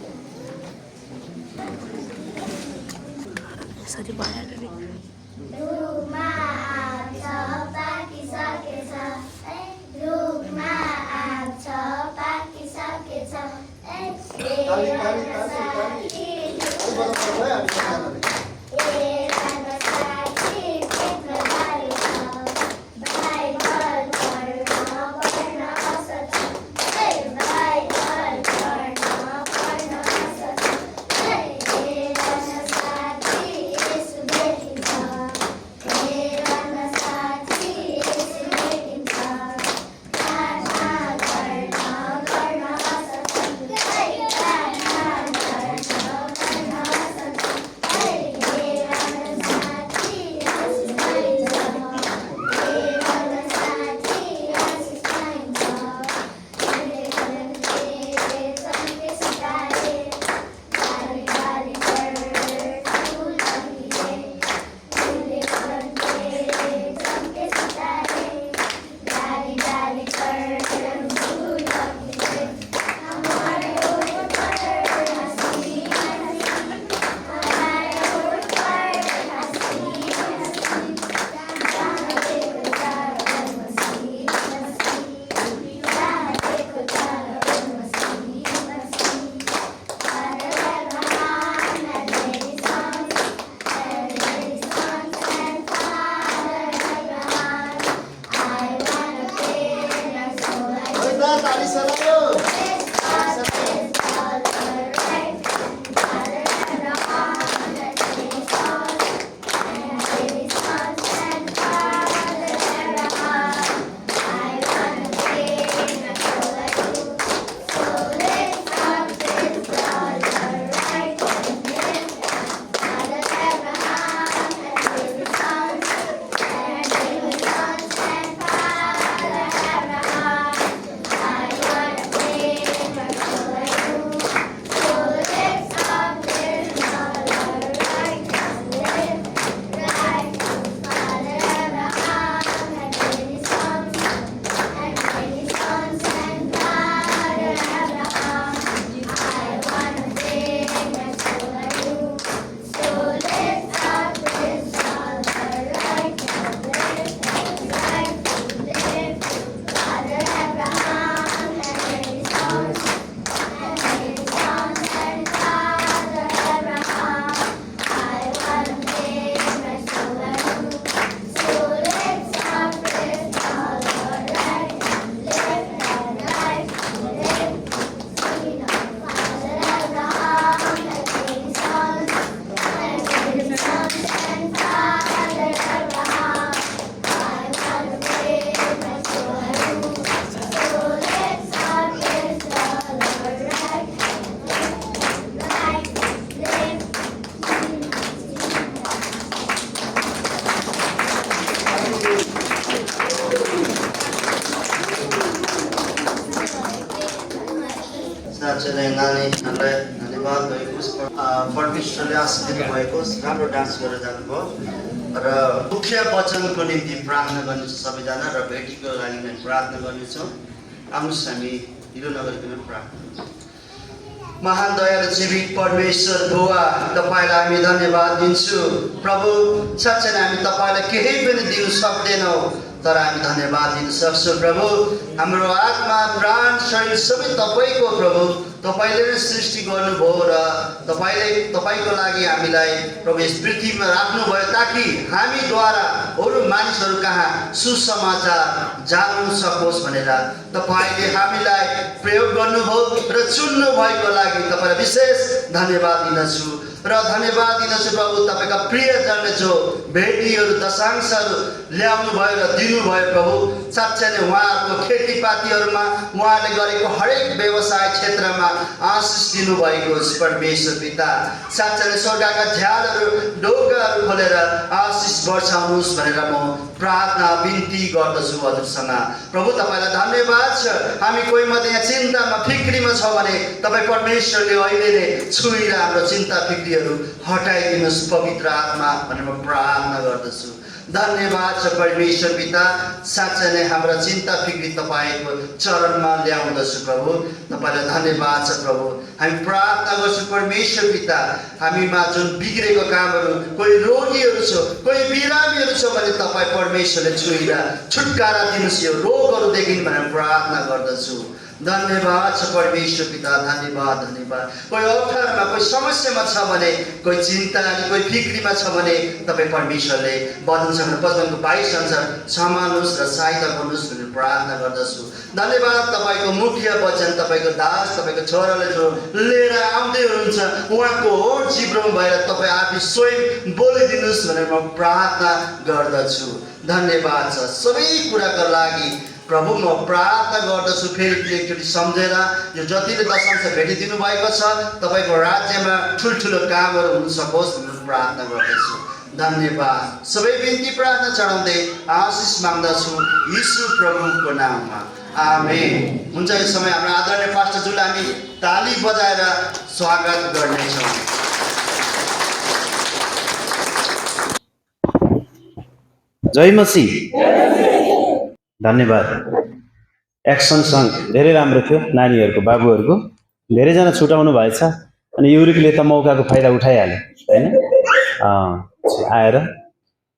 साँच्चै नानीहरूलाई धन्यवाद भएको परमेश्वरले आशीष दिनुभएको राम्रो डान्स गरेर जानुभयो र मुख्य वचनको निम्ति प्रार्थना गर्नेछु सबैजना र भेटीको लागि नै प्रार्थना गर्नेछौँ। आउनुहोस् हामी ढिलो नगरिकन प्रार्थना। महान दयालु जीवित परमेश्वर बुवा, तपाईँलाई हामी धन्यवाद दिन्छु प्रभु। साँच्चै नै हामी तपाईँलाई केही पनि दिन सक्दैनौँ, तर हामी धन्यवाद दिन सक्छौँ प्रभु। हाम्रो आत्मा प्राण शरीर सबै तपाईँको प्रभु, तपाईँले नै सृष्टि गर्नुभयो र तपाईँको लागि हामीलाई प्रभु यस पृथ्वीमा राख्नुभयो ताकि हामीद्वारा अरू मानिसहरू कहाँ सुसमाचार जानु सकोस् भनेर तपाईँले हामीलाई प्रयोग गर्नुभयो र चुन्नु भएको लागि तपाईँलाई विशेष धन्यवाद दिन्छु र धन्यवाद दिन्छु प्रभु। तपाईँका प्रियजनले जो भेटीहरू दशांशहरू ल्याउनु भयो र दिनुभयो प्रभु, साँच्चै नै उहाँहरूको खेतीपातीहरूमा उहाँले गरेको हरेक व्यवसाय क्षेत्रमा आशिष दिनुभएको परमेश्वर पिता। साँच्चै नै स्वर्गका झ्यालहरू ढोकाहरू खोलेर आशिष वर्षाउनुहोस् भनेर म प्रार्थना बिन्ती गर्दछु हजुरसँग प्रभु। तपाईँलाई धन्यवाद छ। हामी कोही मध्ये यहाँ चिन्तामा फिक्रीमा छ भने तपाईँ परमेश्वरले अहिले नै छुएर हाम्रो चिन्ता फिक्रीहरू हटाइदिनुहोस् पवित्र आत्मा भनेर म प्रार्थना गर्दछु। धन्यवाद छ परमेश्वर पिता। साँच्चै नै हाम्रा चिन्ता फिक्री तपाईँको चरणमा ल्याउँदछु प्रभु। तपाईँलाई धन्यवाद छ प्रभु। हामी प्रार्थना गर्छौँ परमेश्वर पिता, हामीमा जुन बिग्रेको कामहरू, कोही रोगीहरू छ, कोही बिरामीहरू छ भने तपाईँ परमेश्वरले छुएर छुटकारा दिनुहोस् यो रोगहरूदेखि भनेर प्रार्थना गर्दछु। धन्यवाद छ परमेश्वर पिता, धन्यवाद धन्यवाद। कोही अप्ठ्यारोमा कोही समस्यामा छ भने, कोही चिन्ता अनि कोही फिक्रीमा छ भने तपाईँ परमेश्वरले वचन 55 22 अनुसार सम्हाल्नुहोस् र सहायता गर्नुहोस् भनेर प्रार्थना गर्दछु। धन्यवाद तपाईँको मुख्य वचन तपाईँको दास तपाईँको छोराले जो लिएर आउँदै हुनुहुन्छ उहाँको होड जिब्रोमा भएर तपाईँ आफै स्वयं बोलिदिनुहोस् भनेर म प्रार्थना गर्दछु। धन्यवाद छ सबै कुराको लागि प्रभु। म प्रार्थना गर्दछु फेरि एकचोटि सम्झेर यो जतिले दशांश भेटिदिनु भएको छ तपाईँको राज्यमा ठुल्ठुलो कामहरू हुन सकोस् भनेर प्रार्थना गर्दछु। धन्यवाद। सबै बिन्ती प्रार्थना चढाउँदै आशिष माग्दछु यीशु प्रभुको नाममा, आमेन। हुन्छ, यो समय हाम्रो आदरणीय पास्टरज्यूलाई हामी ताली बजाएर स्वागत गर्नेछौँ। जय मसीह। धन्यवाद। एक्सन सङ्ग धेरै राम्रो थियो नानीहरूको बाबुहरूको, धेरैजना छुटाउनु भएछ अनि युरिकले त मौकाको फाइदा उठाइहाल्यो होइन। आएर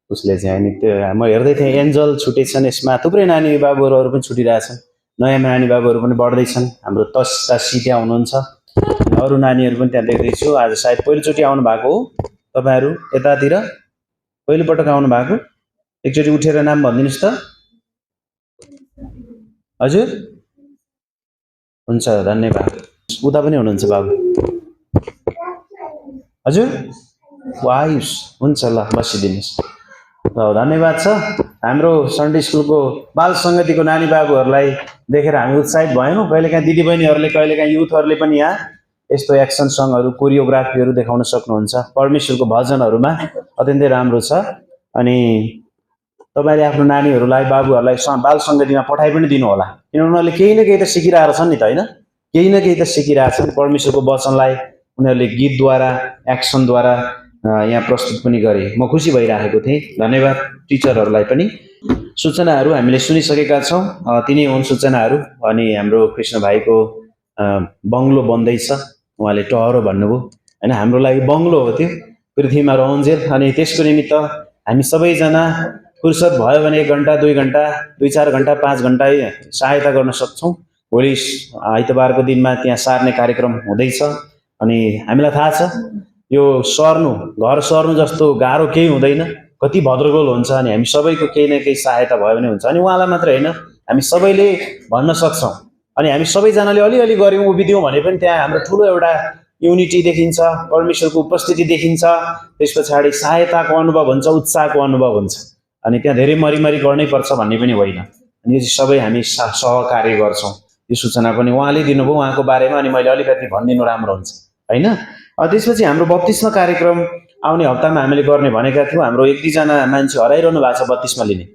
उसले चाहिँ अनि त्यो म हेर्दै थिएँ एन्जल छुटेछन्, यसमा थुप्रै नानी बाबुहरू पनि छुटिरहेछन्, नयाँ नानी बाबुहरू पनि बढ्दैछन्। हाम्रो तसी त्यहाँ हुनुहुन्छ, अरू नानीहरू पनि त्यहाँ देख्दैछु। आज सायद पहिलोचोटि आउनु भएको हो तपाईँहरू यतातिर, पहिलोपटक आउनु भएको। एकचोटि उठेर नाम भनिदिनुहोस् त। हजुर हुन्छ, धन्यवाद। उता पनि हुनुहुन्छ बाबु? हजुर वाइस हुन्छ, ल बसिदिनुहोस्। ल धन्यवाद छ। हाम्रो सन्डे स्कुलको बाल सङ्गतिको नानी बाबुहरूलाई देखेर हामी उत्साहित भयौँ। कहिलेकाहीँ दिदीबहिनीहरूले, कहिलेकाहीँ युथहरूले पनि यहाँ यस्तो एक्सन सङ्गहरू, कोरियोग्राफीहरू देखाउन सक्नुहुन्छ। परमेश्वरको भजनहरूमा अत्यन्तै राम्रो छ। अनि तपाईँले आफ्नो नानीहरूलाई, बाबुहरूलाई बाल सङ्गतिमा पठाइ पनि दिनु होला, किनभने उनीहरूले केही न केही त सिकिरहेको छन् नि त होइन। केही न केही त सिकिरहेछन्। परमेश्वरको वचनलाई उनीहरूले गीतद्वारा, एक्सनद्वारा यहाँ प्रस्तुत पनि गरे। म खुसी भइरहेको थिएँ। धन्यवाद टिचरहरूलाई पनि। सूचनाहरू हामीले सुनिसकेका छौँ, तिनै हुन् सूचनाहरू। अनि हाम्रो कृष्ण भाइको बङ्गलो बन्दैछ, उहाँले टहरो भन्नुभयो होइन। हाम्रो लागि बङ्गलो हो त्यो, पृथ्वीमा रहन्जेल। अनि त्यसको निमित्त हामी सबैजना फुर्सद भयो भने 1 घन्टा 2 घन्टा 2-4 घन्टा 5 घन्टा सहायता गर्न सक्छौँ। भोलि आइतबारको दिनमा त्यहाँ सार्ने कार्यक्रम हुँदैछ। अनि हामीलाई थाहा छ यो घर सर्नु जस्तो गाह्रो केही हुँदैन, कति भद्रगोल हुन्छ। अनि हामी सबैको केही न केही सहायता भयो भने हुन्छ। अनि उहाँलाई मात्र होइन, हामी सबैले भन्न सक्छौँ। अनि हामी सबैजनाले अलिअलि गऱ्यौँ, उभिदियौँ भने पनि त्यहाँ हाम्रो ठुलो एउटा युनिटी देखिन्छ, परमेश्वरको उपस्थिति देखिन्छ। त्यस पछाडि सहायताको अनुभव हुन्छ, उत्साहको अनुभव हुन्छ। अनि त्यहाँ धेरै मरिमरी गर्नै पर्छ भन्ने पनि होइन। अनि यो सबै हामी सहकार्य गर्छौँ। यो सूचना पनि उहाँले दिनुभयो, उहाँको बारेमा। अनि मैले अलिकति भनिदिनु राम्रो हुन्छ होइन। त्यसपछि हाम्रो बत्तिसमा कार्यक्रम आउने हप्तामा हामीले गर्ने भनेका थियौँ। हाम्रो 1-2 जना मान्छे हराइरहनु भएको छ बत्तिसमा लिने।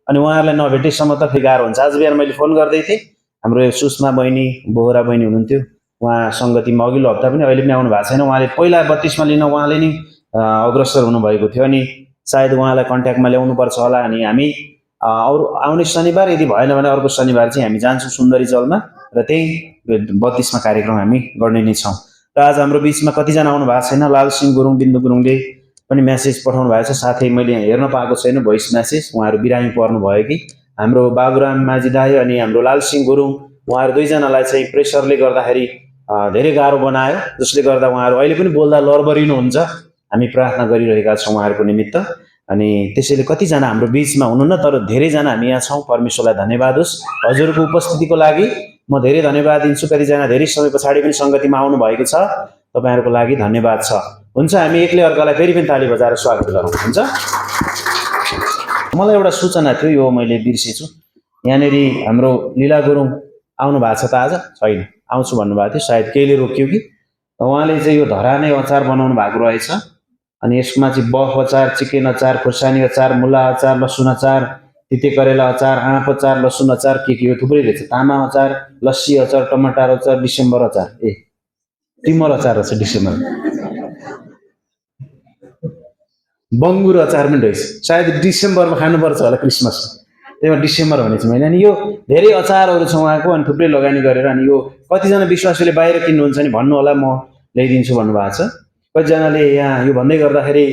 अनि उहाँहरूलाई नभेटेसम्म त फेरि गाह्रो हुन्छ। आज बिहान मैले फोन गर्दै थिएँ, हाम्रो सुषमा बहिनी, बोहरा बहिनी हुनुहुन्थ्यो, उहाँ सङ्गतिमा अघिल्लो हप्ता पनि अहिले पनि आउनु भएको छैन। उहाँले पहिला 32 मा लिन उहाँले नि अग्रसर हुनुभएको थियो अनि सायद उहाँलाई कन्ट्याक्टमा ल्याउनुपर्छ होला। अनि हामी अरू आउने शनिबार यदि भएन भने अर्को शनिबार चाहिँ हामी जान्छौँ सुन्दरी जलमा र त्यही 32 मा कार्यक्रम हामी गर्ने नै छौँ। र आज हाम्रो बिचमा कतिजना आउनु भएको छैन। लालसिंह गुरुङ, बिन्दु गुरुङले पनि मेसेज पठाउनु भएको छ। साथै मैले हेर्न पाएको छैन भोइस मेसेज, उहाँहरू बिरामी पर्नु भयो कि। हाम्रो बाबुराम माझी दाई अनि हाम्रो लालसिंह गुरुङ उहाँहरू दुईजनालाई चाहिँ प्रेसरले गर्दाखेरि धेरै गाह्रो बनायो, जसले गर्दा उहाँहरू अहिले पनि बोल्दा लरबरिनुहुन्छ। हामी प्रार्थना गरिरहेका छौँ उहाँहरूको निमित्त। अनि त्यसैले कतिजना हाम्रो बिचमा हुनुहुन्न, तर धेरैजना हामी यहाँ छौँ। परमेश्वरलाई धन्यवाद होस् हजुरको उपस्थितिको लागि। म धेरै धन्यवाद दिन्छु। कतिजना धेरै समय पछाडि पनि सङ्गतिमा आउनु भएको छ, तपाईँहरूको लागि धन्यवाद छ। हुन्छ, हामी एकले अर्कालाई फेरि पनि ताली बजाएर स्वागत गरौँ। हुन्छ, मलाई एउटा सूचना थियो, यो मैले बिर्सेछु। यहाँनिर हाम्रो लीला गुरुङ आउनु भएको छ त आज? छैन, आउँछु भन्नुभएको थियो, सायद केहीले रोक्यो कि। उहाँले चाहिँ यो धरानै अचार बनाउनु भएको रहेछ। अनि यसमा चाहिँ बफ अचार, चिकन अचार, खुर्सानी अचार, मुला अचार, लसुन अचार, तिते करेला अचार, आँप अचार, लसुन अचार, के यो थुप्रै रहेछ। तामा अचार, लस्सी अचार, टमाटर अचार, डिसेम्बर अचार, टिमर अचार रहेछ, डिसेम्बर। बङ्गुर अचार पनि रहेछ। सायद डिसेम्बरमा खानुपर्छ होला, क्रिसमस, त्यही भएर डिसेम्बर भनेको छु मैले। अनि यो धेरै अचारहरू छ उहाँको, अनि थुप्रै लगानी गरेर। अनि यो कतिजना विश्वासीले बाहिर किन्नुहुन्छ नि भन्नु होला, म ल्याइदिन्छु भन्नुभएको छ। कतिजनाले यहाँ यो भन्दै गर्दाखेरि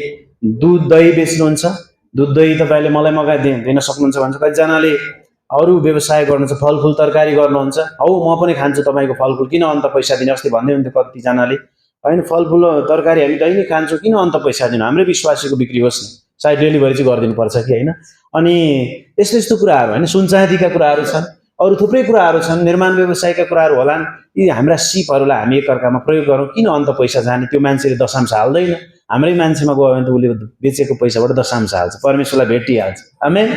दुध दही बेच्नुहुन्छ, दुध दही तपाईँले मलाई दिन सक्नुहुन्छ भन्छ। कतिजनाले अरू व्यवसाय गर्नुहुन्छ, फलफुल तरकारी गर्नुहुन्छ। हौ म पनि खान्छु तपाईँको फलफुल, किन अन्त पैसा दिने? अस्ति भन्दै हुन्थ्यो कतिजनाले, होइन फलफुल तरकारी हामी दैनिक खान्छौँ, किन अन्त पैसा दिनु? हाम्रै विश्वासीको बिक्री होस् न, सायद डेलिभरी चाहिँ गरिदिनु पर्छ कि होइन? अनि यस्तो यस्तो कुराहरू, होइन सुनचाँदीका कुराहरू छन्, अरू थुप्रै कुराहरू छन्, निर्माण व्यवसायका कुराहरू होलान्। यी हाम्रा सिपहरूलाई हामी एकअर्कामा प्रयोग गरौँ, किन अन्त पैसा जाने? त्यो मान्छेले दशांश हाल्दैन, हाम्रै मान्छेमा गयो भने त उसले बेचेको पैसाबाट दशांश हाल्छ, परमेश्वरलाई भेटिहाल्छ। आमेन।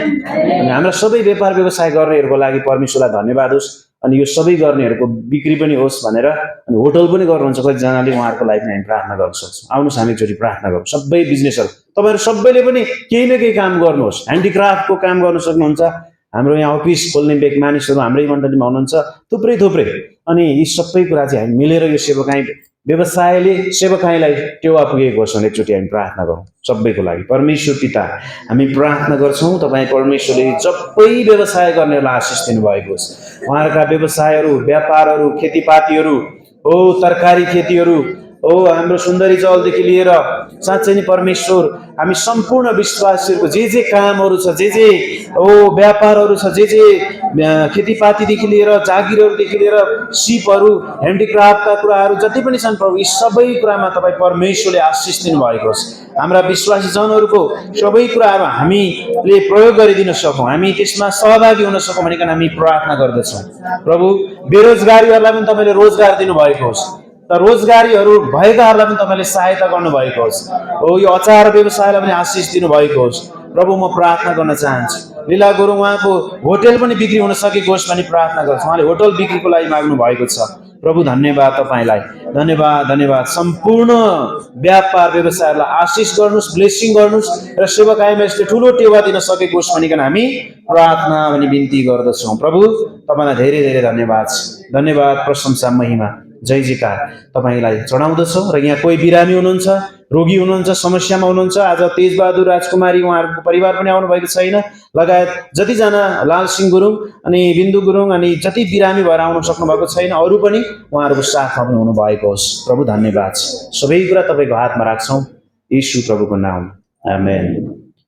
अनि हाम्रा सबै व्यापार व्यवसाय गर्नेहरूको लागि परमेश्वरलाई धन्यवाद होस्। अनि यो सबै गर्नेहरूको बिक्री पनि होस् भनेर। अनि होटल पनि गर्नुहुन्छ कतिजनाले, उहाँहरूको लागि पनि हामी प्रार्थना गर्न सक्छौँ। आउनुहोस् हामी एकचोटि प्रार्थना गरौँ। सबै बिजनेसहरू तपाईँहरू सबैले पनि केही न केही काम गर्नुहोस्। ह्यान्डिक्राफ्टको काम गर्न सक्नुहुन्छ। हाम्रो यहाँ अफिस खोल्ने मानिसहरू हाम्रै मण्डलीमा हुनुहुन्छ, थुप्रै थुप्रै। अनि यी सबै कुरा चाहिँ हामी मिलेर यो सेवकाई व्यवसायले सेवकाईलाई टेवा पुगेको होस् भने एकचोटि हामी प्रार्थना गरौँ सबैको लागि। परमेश्वर पिता, हामी प्रार्थना गर्छौँ तपाईँ परमेश्वरले सबै व्यवसाय गर्नेहरूलाई आशिष दिनुभएको होस्। उहाँहरूका व्यवसायहरू, व्यापारहरू, खेतीपातीहरू, तरकारी खेतीहरू, हाम्रो सुन्दरी जलदेखि लिएर साँच्चै नै परमेश्वर हामी सम्पूर्ण विश्वासीहरूको जे कामहरू छ, जे व्यापारहरू छ, जे खेतीपातीदेखि लिएर जागिरहरूदेखि लिएर सिपहरू, ह्यान्डिक्राफ्टका कुराहरू जति पनि छन् प्रभु, यी सबै कुरामा तपाईँ परमेश्वरले आशिष दिनुभएको होस्। हाम्रा विश्वासी जनहरूको सबै कुराहरू हामीले प्रयोग गरिदिन सकौँ, हामी त्यसमा सहभागी हुन सकौँ भनिकन हामी प्रार्थना गर्दछौँ। प्रभु, बेरोजगारीहरूलाई पनि तपाईँले रोजगार दिनुभएको होस्, त रोजगारीहरू भएकाहरूलाई पनि तपाईँले सहायता गर्नुभएको होस्। यो अचार व्यवसायलाई पनि आशिष दिनुभएको होस्। प्रभु, म प्रार्थना गर्न चाहन्छु लीला गुरुङ उहाँको होटल पनि बिक्री हुन सकेको होस् भनी प्रार्थना गर्छु। उहाँले होटल बिक्रीको लागि माग्नु भएको छ। प्रभु धन्यवाद, तपाईँलाई धन्यवाद धन्यवाद। सम्पूर्ण व्यापार व्यवसायलाई आशिष गर्नुहोस्, ब्लेसिङ गर्नुहोस् र सेवकाईमा यसले ठुलो टेवा दिन सकेको होस् भनिकन हामी प्रार्थना भनी बिन्ती गर्दछौँ। प्रभु तपाईँलाई धेरै धेरै धन्यवाद, धन्यवाद, प्रशंसा, महिमा, जय जयकार तपाईँलाई चढाउँदछौँ। र यहाँ कोही बिरामी हुनुहुन्छ, रोगी हुनुहुन्छ, समस्यामा हुनुहुन्छ, आज तेजबहादुर राजकुमारी उहाँहरूको परिवार पनि आउनुभएको छैन, लगायत जतिजना लालसिंह गुरुङ अनि बिन्दु गुरुङ अनि जति बिरामी भएर आउन सक्नु भएको छैन, अरू पनि उहाँहरूको साथमा पनि हुनुभएको होस्। प्रभु धन्यवाद, सबै कुरा तपाईँको हातमा राख्छौँ यीशु प्रभुको नाम, आमेन।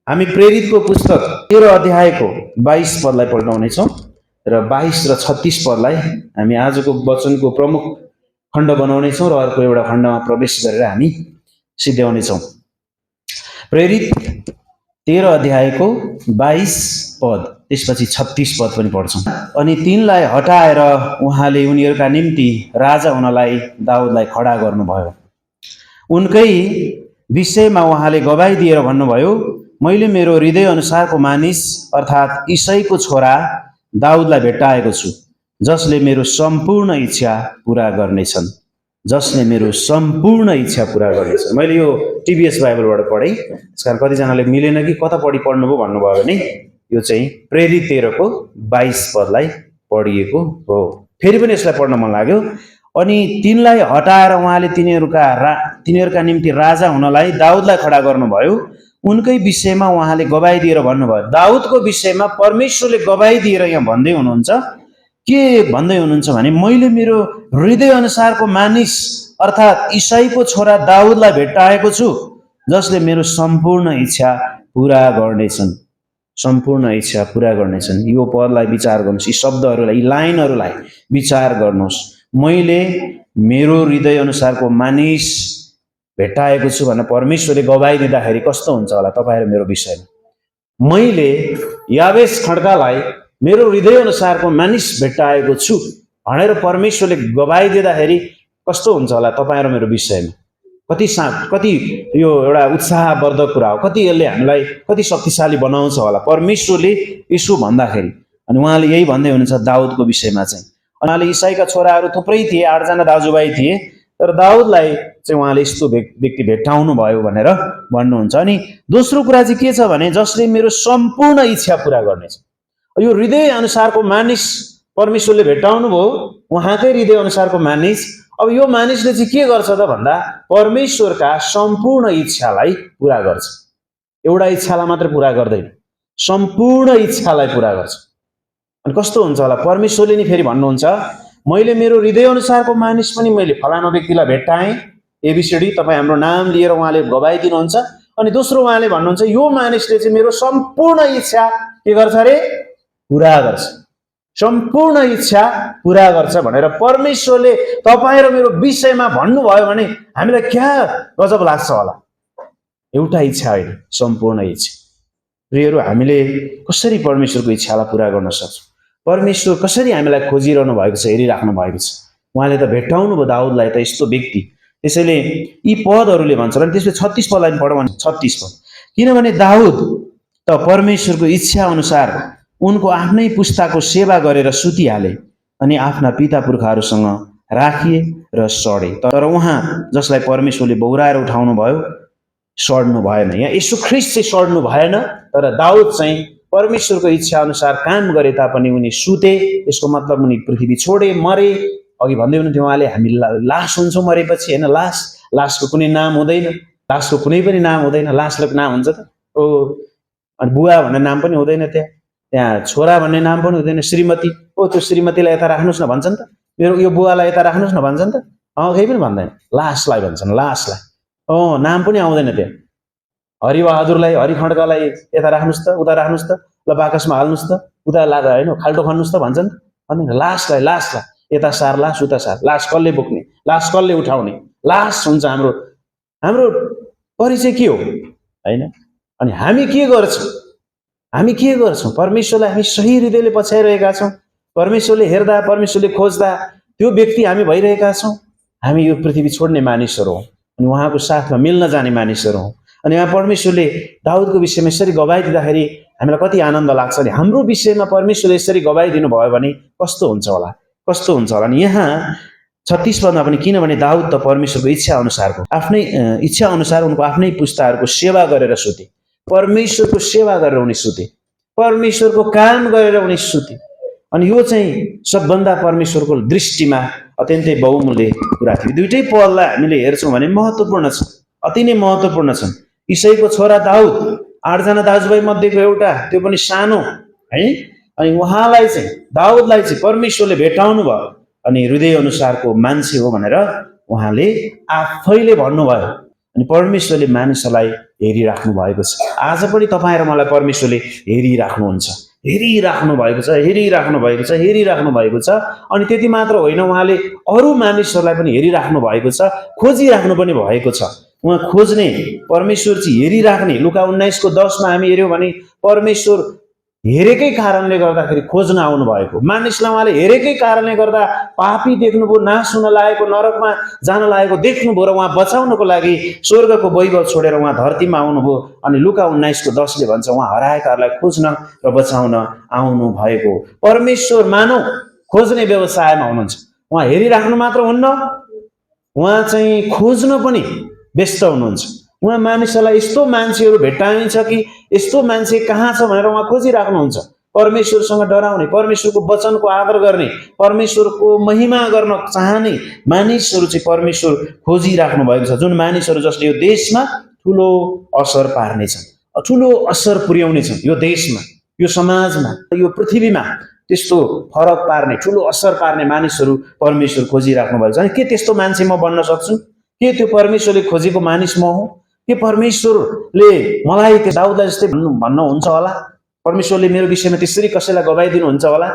हामी प्रेरितको पुस्तक 13 अध्यायको 22 पदलाई पल्टाउनेछौँ र 22 र 36 पदलाई हामी आजको वचनको प्रमुख खण्ड बनाउनेछौँ र अर्को एउटा खण्डमा प्रवेश गरेर हामी सिद्ध्याउनेछौँ। प्रेरित 13 अध्यायको 22 पद, त्यसपछि 36 पद पनि पढ्छौँ। अनि तिनलाई हटाएर उहाँले उनीहरूका निम्ति राजा हुनलाई दाउदलाई खडा गर्नुभयो। उनकै विषयमा उहाँले गवाई दिएर भन्नुभयो, मैले मेरो हृदय अनुसारको मानिस अर्थात् ईशैको छोरा दाउदलाई भेट्टाएको छु, जसले मेरो सम्पूर्ण इच्छा पुरा गर्नेछन्, जसले मेरो सम्पूर्ण इच्छा पुरा गर्नेछन्। मैले यो टिबिएस बाइबलबाट पढेँ, त्यसकारण कतिजनाले मिलेन कि कता पढ्नुभयो भन्नुभयो भने यो चाहिँ प्रेरित 13 को 22 पदलाई पढिएको हो। फेरि पनि यसलाई पढ्न मन लाग्यो। अनि तिनलाई हटाएर उहाँले तिनीहरूका निम्ति राजा हुनलाई दाउदलाई खडा गर्नुभयो। उनकै विषयमा उहाँले गवाही दिएर भन्नुभयो। दाउदको विषयमा परमेश्वरले गवाही दिएर यहाँ भन्दै हुनुहुन्छ, के भन्दै हुनुहुन्छ भने, मैले मेरो हृदय अनुसारको मानिस अर्थात् इसाईको छोरा दाउदलाई भेट्टाएको छु, जसले मेरो सम्पूर्ण इच्छा पुरा गर्नेछन्। सम्पूर्ण इच्छा पुरा गर्नेछन्। यो पदलाई विचार गर्नुहोस्, यी शब्दहरूलाई, यी लाइनहरूलाई विचार गर्नुहोस्। मैले मेरो हृदय अनुसारको मानिस भेट्टाएको छु भनेर परमेश्वरले गवाही दिँदाखेरि कस्तो हुन्छ होला तपाईँ र मेरो विषयमा? मैले यावेश खड्कालाई मेरो हृदय अनुसारको मानिस भेट्टाएको छु भनेर परमेश्वरले गवाही दिँदाखेरि कस्तो हुन्छ होला तपाईँ र मेरो विषयमा? कति यो एउटा उत्साहवर्धक कुरा हो, कति यसले हामीलाई कति शक्तिशाली बनाउँछ होला परमेश्वरले यसो भन्दाखेरि। अनि उहाँले यही भन्दै हुनुहुन्छ दाउदको विषयमा चाहिँ। उहाँले इसाईका छोराहरू थुप्रै थिए, 8 जना दाजुभाइ थिए, तर दाउदलाई चाहिँ उहाँले यस्तो व्यक्ति भेट्टाउनु भयो भनेर भन्नुहुन्छ। अनि दोस्रो कुरा चाहिँ के छ भने, जसले मेरो सम्पूर्ण इच्छा पुरा गर्नेछ। यो हृदय अनुसारको मानिस परमेश्वरले भेट्टाउनु भयो, उहाँकै हृदय अनुसारको मानिस। अब यो मानिसले चाहिँ के गर्छ त भन्दा, परमेश्वरका सम्पूर्ण इच्छालाई पुरा गर्छ। एउटा इच्छालाई मात्र पुरा गर्दैन, सम्पूर्ण इच्छालाई पुरा गर्छ। अनि कस्तो हुन्छ होला? परमेश्वरले नि फेरि भन्नुहुन्छ, मैले मेरो हृदय अनुसारको मानिस पनि मैले फलानु व्यक्तिलाई भेट्टाएँ, एबिसिडी, तपाईँ हाम्रो नाम लिएर उहाँले गवाही दिनुहुन्छ। अनि दोस्रो उहाँले भन्नुहुन्छ, यो मानिसले चाहिँ मेरो सम्पूर्ण इच्छा के गर्छ अरे? पुरा गर्छ। सम्पूर्ण इच्छा पुरा गर्छ भनेर परमेश्वरले तपाईँ र मेरो विषयमा भन्नुभयो भने हामीलाई क्या गजब लाग्छ होला? एउटा इच्छा होइन, सम्पूर्ण इच्छा। प्रियहरू, हामीले कसरी परमेश्वरको इच्छालाई पुरा गर्न सक्छौँ? परमेश्वर कसरी हामीलाई खोजिरहनु भएको छ, हेरिराख्नु भएको छ। उहाँले त भेट्टाउनु भयो दाउदलाई त यस्तो व्यक्ति। त्यसैले यी पदहरूले भन्छ, र त्यसपछि 36 पदलाई पढौँ भने 36 पद, किनभने दाउद त परमेश्वरको इच्छा अनुसार उनको आफ्नै पुस्ताको सेवा गरेर सुतिहाले अनि आफ्ना पिता पुर्खाहरूसँग राखिए र सडे। तर उहाँ जसलाई परमेश्वरले बौराएर उठाउनु भयो सड्नु भएन। यहाँ यीशु ख्रीष्ट चाहिँ सड्नु भएन, तर दाउद चाहिँ परमेश्वरको इच्छा अनुसार काम गरे तापनि उनी सुते। यसको मतलब उनी पृथ्वी छोडे, मरे। अघि भन्दै हुनुहुन्थ्यो उहाँले, हामी लास हुन्छौँ मरेपछि, होइन? लासको कुनै नाम हुँदैन, लासको कुनै पनि नाम हुँदैन। लासको नाम हुन्छ त? अनि बुवा भन्ने नाम पनि हुँदैन, त्यहाँ छोरा भन्ने नाम पनि हुँदैन, श्रीमती, त्यो श्रीमतीलाई यता राख्नुहोस् न भन्छन् त, मेरो यो बुवालाई यता राख्नुहोस् न भन्छन् त? केही पनि भन्दैन, लासलाई भन्छन्, लासलाई। नाम पनि आउँदैन त्यहाँ। हरिबहादुरलाई, हरिखड्कालाई यता राख्नुहोस् त, उता राख्नुहोस् त, ल बाकसमा हाल्नुहोस् त, उता लाँदा होइन खाल्टो खन्नुहोस् त भन्छन्? भन्दैन। लासलाई यता सार लास, उता सार लास, कसले बोक्ने, लास कसले उठाउने, लास हुन्छ हाम्रो परिचय के हो, होइन? अनि हामी के गर्छौँ? परमेश्वरलाई हामी सही हृदयले पछ्याइरहेका छौँ। परमेश्वरले हेर्दा, परमेश्वरले खोज्दा त्यो व्यक्ति हामी भइरहेका छौँ। हामी यो पृथ्वी छोड्ने मानिसहरू हौँ अनि उहाँको साथमा मिल्न जाने मानिसहरू हौँ। अनि यहाँ परमेश्वरले दाउदको विषयमा यसरी गवाही दिँदाखेरि हामीलाई कति आनन्द लाग्छ नि। हाम्रो विषयमा परमेश्वरले यसरी गवाही दिनुभयो भने कस्तो हुन्छ होला? अनि यहाँ 36 पदमा पनि, किनभने दाउद त परमेश्वरको इच्छा अनुसार उनको आफ्नै पुस्ताहरूको सेवा गरेर सुते। परमेश्वरको सेवा गरेर उनी सुते, परमेश्वरको काम गरेर उनी सुते। अनि यो चाहिँ सबभन्दा परमेश्वरको दृष्टिमा अत्यन्तै बहुमूल्य कुरा थियो। दुईटै पदलाई हामीले हेर्छौँ भने महत्त्वपूर्ण छ, अति नै महत्त्वपूर्ण छन्। इसाईको छोरा दाउद, 8 जना दाजुभाइ मध्येको एउटा, त्यो पनि सानो, है? अनि उहाँलाई चाहिँ, दाउदलाई चाहिँ परमेश्वरले भेट्टाउनु भयो अनि हृदय अनुसारको मान्छे हो भनेर उहाँले आफैले भन्नुभयो। अनि परमेश्वरले मानिसहरूलाई हेरिराख्नु भएको छ। आज पनि तपाईँ र मलाई परमेश्वरले हेरिराख्नु भएको छ। अनि त्यति मात्र होइन, उहाँले अरू मानिसहरूलाई पनि हेरिराख्नु भएको छ, खोजिराख्नु पनि भएको छ। उहाँ खोज्ने, परमेश्वर चाहिँ हेरिराख्ने। लुका 19:10 हामी हेऱ्यौँ भने परमेश्वर हेरेकै कारणले गर्दाखेरि खोज्न आउनु भएको। मानिसलाई उहाँले हेरेकै कारणले गर्दा पापी देख्नुभयो, नाश हुन लागेको, नरकमा जान लागेको देख्नुभयो र उहाँ बचाउनको लागि स्वर्गको वैभव छोडेर उहाँ धरतीमा आउनुभयो। अनि लुका 19:10 भन्छ उहाँ हराएकाहरूलाई खोज्न र बचाउन आउनु भएको। परमेश्वर मानव खोज्ने व्यवसायमा हुनुहुन्छ। उहाँ हेरिराख्नु मात्र हुन्न, उहाँ चाहिँ खोज्न पनि व्यस्त हुनुहुन्छ। उहाँ मानिसहरूलाई यस्तो मान्छेहरू भेट्टाइन्छ कि यस्तो मान्छे कहाँ छ भनेर उहाँ खोजिराख्नुहुन्छ। परमेश्वरसँग डराउने, परमेश्वरको वचनको आदर गर्ने, परमेश्वरको महिमा गर्न चाहने मानिसहरू चाहिँ परमेश्वर खोजिराख्नु भएको छ। जुन मानिसहरू जसले यो देशमा ठुलो असर पार्नेछन्, ठुलो असर पुर्याउनेछन्, यो देशमा, यो समाजमा, यो पृथ्वीमा त्यस्तो फरक पार्ने, ठुलो असर पार्ने मानिसहरू परमेश्वर खोजिराख्नु भएको छ। अनि के त्यस्तो मान्छे म बन्न सक्छु? के त्यो परमेश्वरले खोजेको मानिस म हो? के परमेश्वरले मलाई त्यो दाउदलाई जस्तै भन्नुहुन्छ होला? परमेश्वरले मेरो विषयमा त्यसरी कसैलाई गवाइदिनुहुन्छ होला?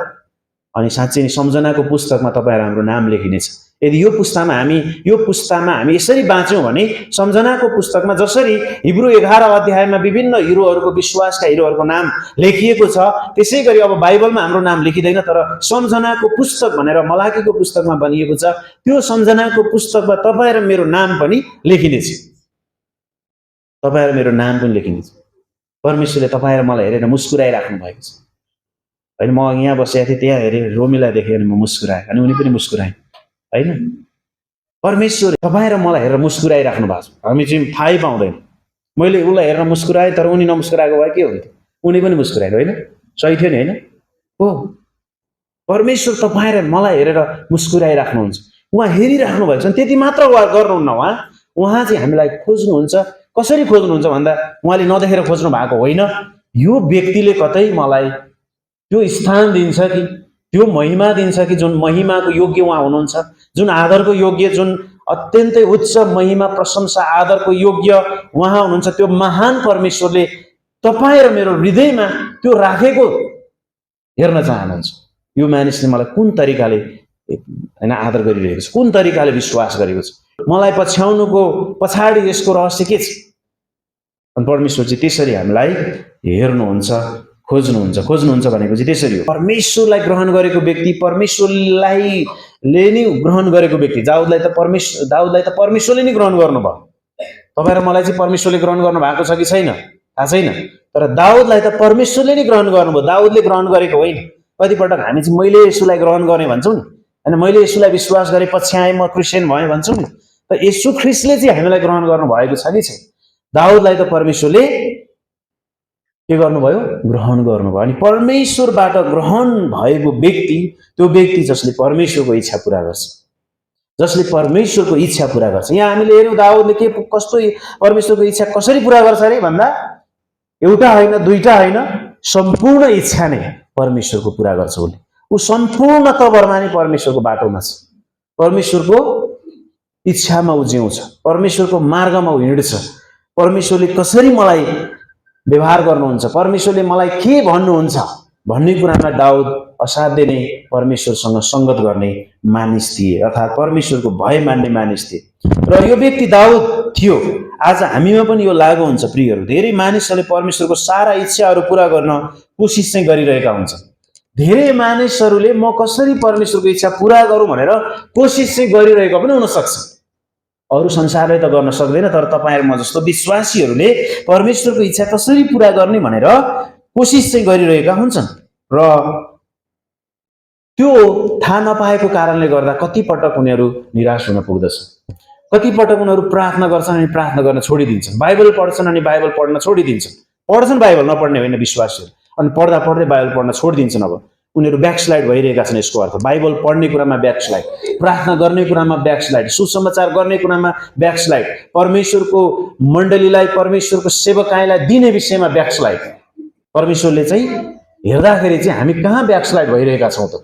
अनि साँच्चै नै सम्झनाको पुस्तकमा तपाईँहरू हाम्रो नाम लेखिनेछ। यदि यो पुस्तामा हामी यसरी बाँच्यौँ भने सम्झनाको पुस्तकमा जसरी हिब्रू 11 अध्यायमा विभिन्न हिरोहरूको, विश्वासका हिरोहरूको नाम लेखिएको छ, त्यसै गरी अब बाइबलमा हाम्रो नाम लेखिँदैन, तर सम्झनाको पुस्तक भनेर मलाकीको पुस्तकमा भनिएको छ। त्यो सम्झनाको पुस्तकमा तपाईँ र मेरो नाम पनि लेखिनेछ। तपाईँ र मेरो नाम पनि लेखिनेछ। परमेश्वरले तपाईँ र मलाई हेरेर मुस्कुराइराख्नु भएको छ। होइन, म यहाँ बसेको थिएँ, त्यहाँ हेरेर रोमीलाई देखेँ अनि म मुस्कुराएँ, अनि उनी पनि मुस्कुराएँ। होइन, परमेश्वर तपाईँ र मलाई हेरेर मुस्कुराइराख्नु भएको छ। हामी चाहिँ थाहै पाउँदैन। मैले उसलाई हेरेर मुस्कुराएँ, तर उनी नमुस्कुराएको भए के हुन्थ्यो? उनी पनि मुस्कुराएको, होइन? सही थियो नि, होइन? हो, परमेश्वर तपाईँ र मलाई हेरेर मुस्कुराइराख्नुहुन्छ। उहाँ हेरिराख्नु भएको छ। त्यति मात्र गर्नुहुन्न, उहाँ चाहिँ हामीलाई खोज्नुहुन्छ। कसरी खोज्नुहुन्छ भन्दा उहाँले नदेखेर खोज्नु भएको होइन। यो व्यक्तिले कतै मलाई त्यो स्थान दिन्छ कि, त्यो महिमा दिन्छ कि जुन महिमाको योग्य उहाँ हुनुहुन्छ, जुन आदरको योग्य, जुन अत्यन्तै उच्च महिमा, प्रशंसा, आदरको योग्य उहाँ हुनुहुन्छ। त्यो महान परमेश्वरले तपाईँ र मेरो हृदयमा त्यो राखेको हेर्न चाहनुहुन्छ। यो मानिसले मलाई कुन तरिकाले होइन आदर गरिरहेको छ, कुन तरिकाले विश्वास गरेको छ, मलाई पछ्याउनुको पछाडि यसको रहस्य के छ? अनि परमेश्वर चाहिँ त्यसरी हामीलाई हेर्नुहुन्छ, खोज्नुहुन्छ भनेको चाहिँ त्यसरी हो। परमेश्वरलाई ग्रहण गरेको व्यक्ति, परमेश्वरलाई नै ग्रहण गरेको व्यक्ति। दाउदलाई त परमेश्वरले नै ग्रहण गर्नुभयो। तपाईँ र मलाई चाहिँ परमेश्वरले ग्रहण गर्नु भएको छ कि छैन थाहा छैन, तर दाउदलाई त परमेश्वरले नै ग्रहण गर्नुभयो। दाउदले ग्रहण गरेको होइन। कतिपटक हामी चाहिँ मैले यसुलाई ग्रहण गरेँ भन्छौँ नि, होइन, मैले यसुलाई विश्वास गरेँ, पछ्याएँ, म क्रिस्चियन भएँ भन्छौँ नि, त यसु ख्रिस्टले चाहिँ हामीलाई ग्रहण गर्नु भएको छ कि छैन? दाउदलाई त परमेश्वरले के गर्नुभयो? ग्रहण गर्नुभयो। अनि परमेश्वरबाट ग्रहण भएको व्यक्ति, त्यो व्यक्ति जसले परमेश्वरको इच्छा पुरा गर्छ, जसले परमेश्वरको इच्छा पुरा गर्छ। यहाँ हामीले हेऱ्यौँ दाउदले कस्तो परमेश्वरको इच्छा कसरी पुरा गर्छ अरे भन्दा, एउटा होइन, दुईटा होइन, सम्पूर्ण इच्छा नै परमेश्वरको पुरा गर्छ उसले। ऊ सम्पूर्ण तवरमा नै परमेश्वरको बाटोमा छ, परमेश्वरको इच्छामा ऊ जिउँछ, परमेश्वरको मार्गमा ऊ हिँड्छ। परमेश्वरले कसरी मलाई व्यवहार गर्नुहुन्छ, परमेश्वरले मलाई के भन्नुहुन्छ भन्ने कुरामा दाउद असाध्यै नै परमेश्वरसँग सङ्गत गर्ने मानिस थिए, अर्थात् परमेश्वरको भय मान्ने मानिस थिए। र यो व्यक्ति दाउद थियो। आज हामीमा पनि यो लागू हुन्छ प्रियहरू। धेरै मानिसहरूले परमेश्वरको सारा इच्छाहरू पुरा गर्न कोसिस चाहिँ गरिरहेका हुन्छन्। धेरै मानिसहरूले म कसरी परमेश्वरको इच्छा पुरा गरौँ भनेर कोसिस चाहिँ गरिरहेको पनि हुनसक्छ। अरू संसारले त गर्न सक्दैन, तर तपाईँहरू म जस्तो विश्वासीहरूले परमेश्वरको इच्छा कसरी पुरा गर्ने भनेर कोसिस चाहिँ गरिरहेका हुन्छन्। र त्यो थाहा नपाएको कारणले गर्दा कतिपटक उनीहरू निराश हुन पुग्दछ। कतिपटक उनीहरू प्रार्थना गर्छन् अनि प्रार्थना गर्न छोडिदिन्छन्, बाइबल पढ्छन् अनि बाइबल पढ्न छोडिदिन्छन्। पढ्छन् बाइबल, नपढ्ने होइन विश्वासीहरू, अनि पढ्दा पढ्दै बाइबल पढ्न छोडिदिन्छन्। अब उनीहरू ब्याकस्लाइड भइरहेका छन्। यसको अर्थ बाइबल पढ्ने कुरामा ब्याकस्लाइड, प्रार्थना गर्ने कुरामा ब्याकस्लाइड, सुसमाचार गर्ने कुरामा ब्याकस्लाइड, परमेश्वरको मण्डलीलाई, परमेश्वरको सेवकाईलाई दिने विषयमा ब्याकस्लाइड। परमेश्वरले चाहिँ हेर्दाखेरि चाहिँ हामी कहाँ ब्याकस्लाइड भइरहेका छौँ त?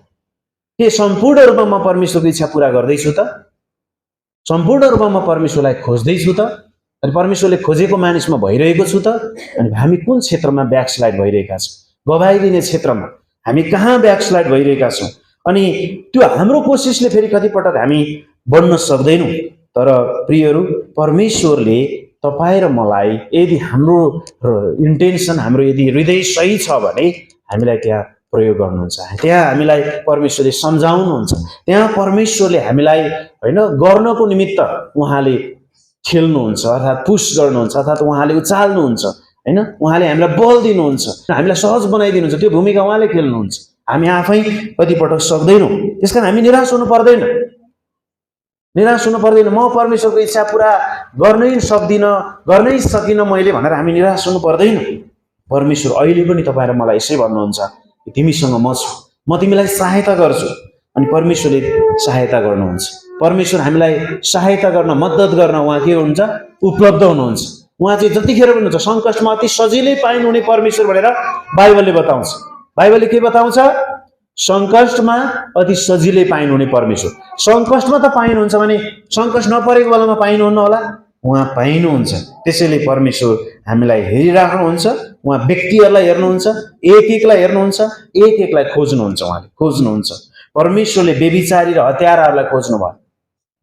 के सम्पूर्ण रूपमा म परमेश्वरको इच्छा पुरा गर्दैछु त? सम्पूर्ण रूपमा म परमेश्वरलाई खोज्दैछु त? अनि परमेश्वरले खोजेको मानिस म भइरहेको छु त? अनि हामी कुन क्षेत्रमा ब्याकस्लाइड भइरहेका छौँ? गवाई दिने क्षेत्रमा हामी कहाँ ब्याकस्लाइड भइरहेका छौँ? अनि त्यो हाम्रो कोसिसले फेरि कतिपटक हामी बढ्न सक्दैनौँ। तर प्रियहरू, परमेश्वरले तपाईँ र मलाई यदि हाम्रो इन्टेन्सन, हाम्रो यदि हृदय सही छ भने हामीलाई त्यहाँ प्रयोग गर्नुहुन्छ, त्यहाँ हामीलाई परमेश्वरले सम्झाउनुहुन्छ, त्यहाँ परमेश्वरले हामीलाई होइन गर्नको निमित्त उहाँले खेल्नुहुन्छ, अर्थात् पुस गर्नुहुन्छ, अर्थात् उहाँले उचाल्नुहुन्छ, होइन उहाँले हामीलाई बल दिनुहुन्छ, हामीलाई सहज बनाइदिनुहुन्छ। त्यो भूमिका उहाँले खेल्नुहुन्छ। हामी आफै कतिपटक सक्दैनौँ। त्यसकारण हामी निराश हुनु पर्दैन। म परमेश्वरको इच्छा पुरा गर्नै सकिनँ मैले भनेर हामी निराश हुनु पर्दैन। परमेश्वर अहिले पनि तपाईँ र मलाई यसै भन्नुहुन्छ, तिमीसँग म छु, म तिमीलाई सहायता गर्छु। अनि परमेश्वरले सहायता गर्नुहुन्छ। परमेश्वर हामीलाई सहायता गर्न, मद्दत गर्न उहाँ के हुनुहुन्छ? उपलब्ध हुनुहुन्छ। उहाँ चाहिँ जतिखेर पनि हुन्छ। सङ्कटमा अति सजिलै पाइनुहुने परमेश्वर भनेर बाइबलले बताउँछ। बाइबलले के बताउँछ? सङ्कटमा अति सजिलै पाइनुहुने परमेश्वर। सङ्कटमा त पाइनुहुन्छ भने सङ्कट नपरेको बेलामा पाइनुहुन्न होला? उहाँ पाइनुहुन्छ। त्यसैले परमेश्वर हामीलाई हेरिराख्नुहुन्छ। उहाँ व्यक्तिहरूलाई हेर्नुहुन्छ, एक एकलाई हेर्नुहुन्छ, एक एकलाई खोज्नुहुन्छ। उहाँले खोज्नुहुन्छ। परमेश्वरले व्यभिचारी र हत्याराहरूलाई खोज्नुभयो।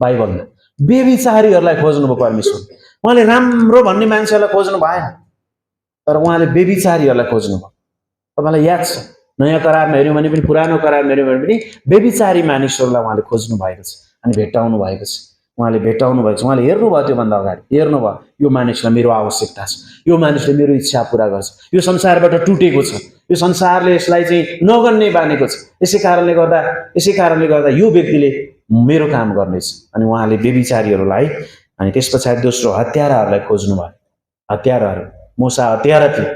बाइबलमा व्यभिचारीहरूलाई खोज्नुभयो परमेश्वर। उहाँले राम्रो भन्ने मान्छेहरूलाई खोज्नु भएन, तर उहाँले व्यभिचारीहरूलाई खोज्नुभयो। तपाईँलाई याद छ, नयाँ करारमा हेऱ्यौँ भने पनि, पुरानो करारमा हेऱ्यौँ भने पनि व्यभिचारी मानिसहरूलाई उहाँले खोज्नु भएको छ अनि भेट्टाउनु भएको छ। उहाँले भेट्टाउनु भएको छ। उहाँले हेर्नुभयो, त्योभन्दा अगाडि हेर्नुभयो, यो मानिसलाई मेरो आवश्यकता छ, यो मानिसले मेरो इच्छा पुरा गर्छ, यो संसारबाट टुटेको छ, यो संसारले यसलाई चाहिँ नगर्ने बानेको छ, यसै कारणले गर्दा यो व्यक्तिले मेरो काम गर्नेछ। अनि उहाँले व्यभिचारीहरूलाई, अनि त्यस पछाडि दोस्रो हत्याराहरूलाई खोज्नुभयो। हत्याराहरू, मूसा हत्यारा थिए,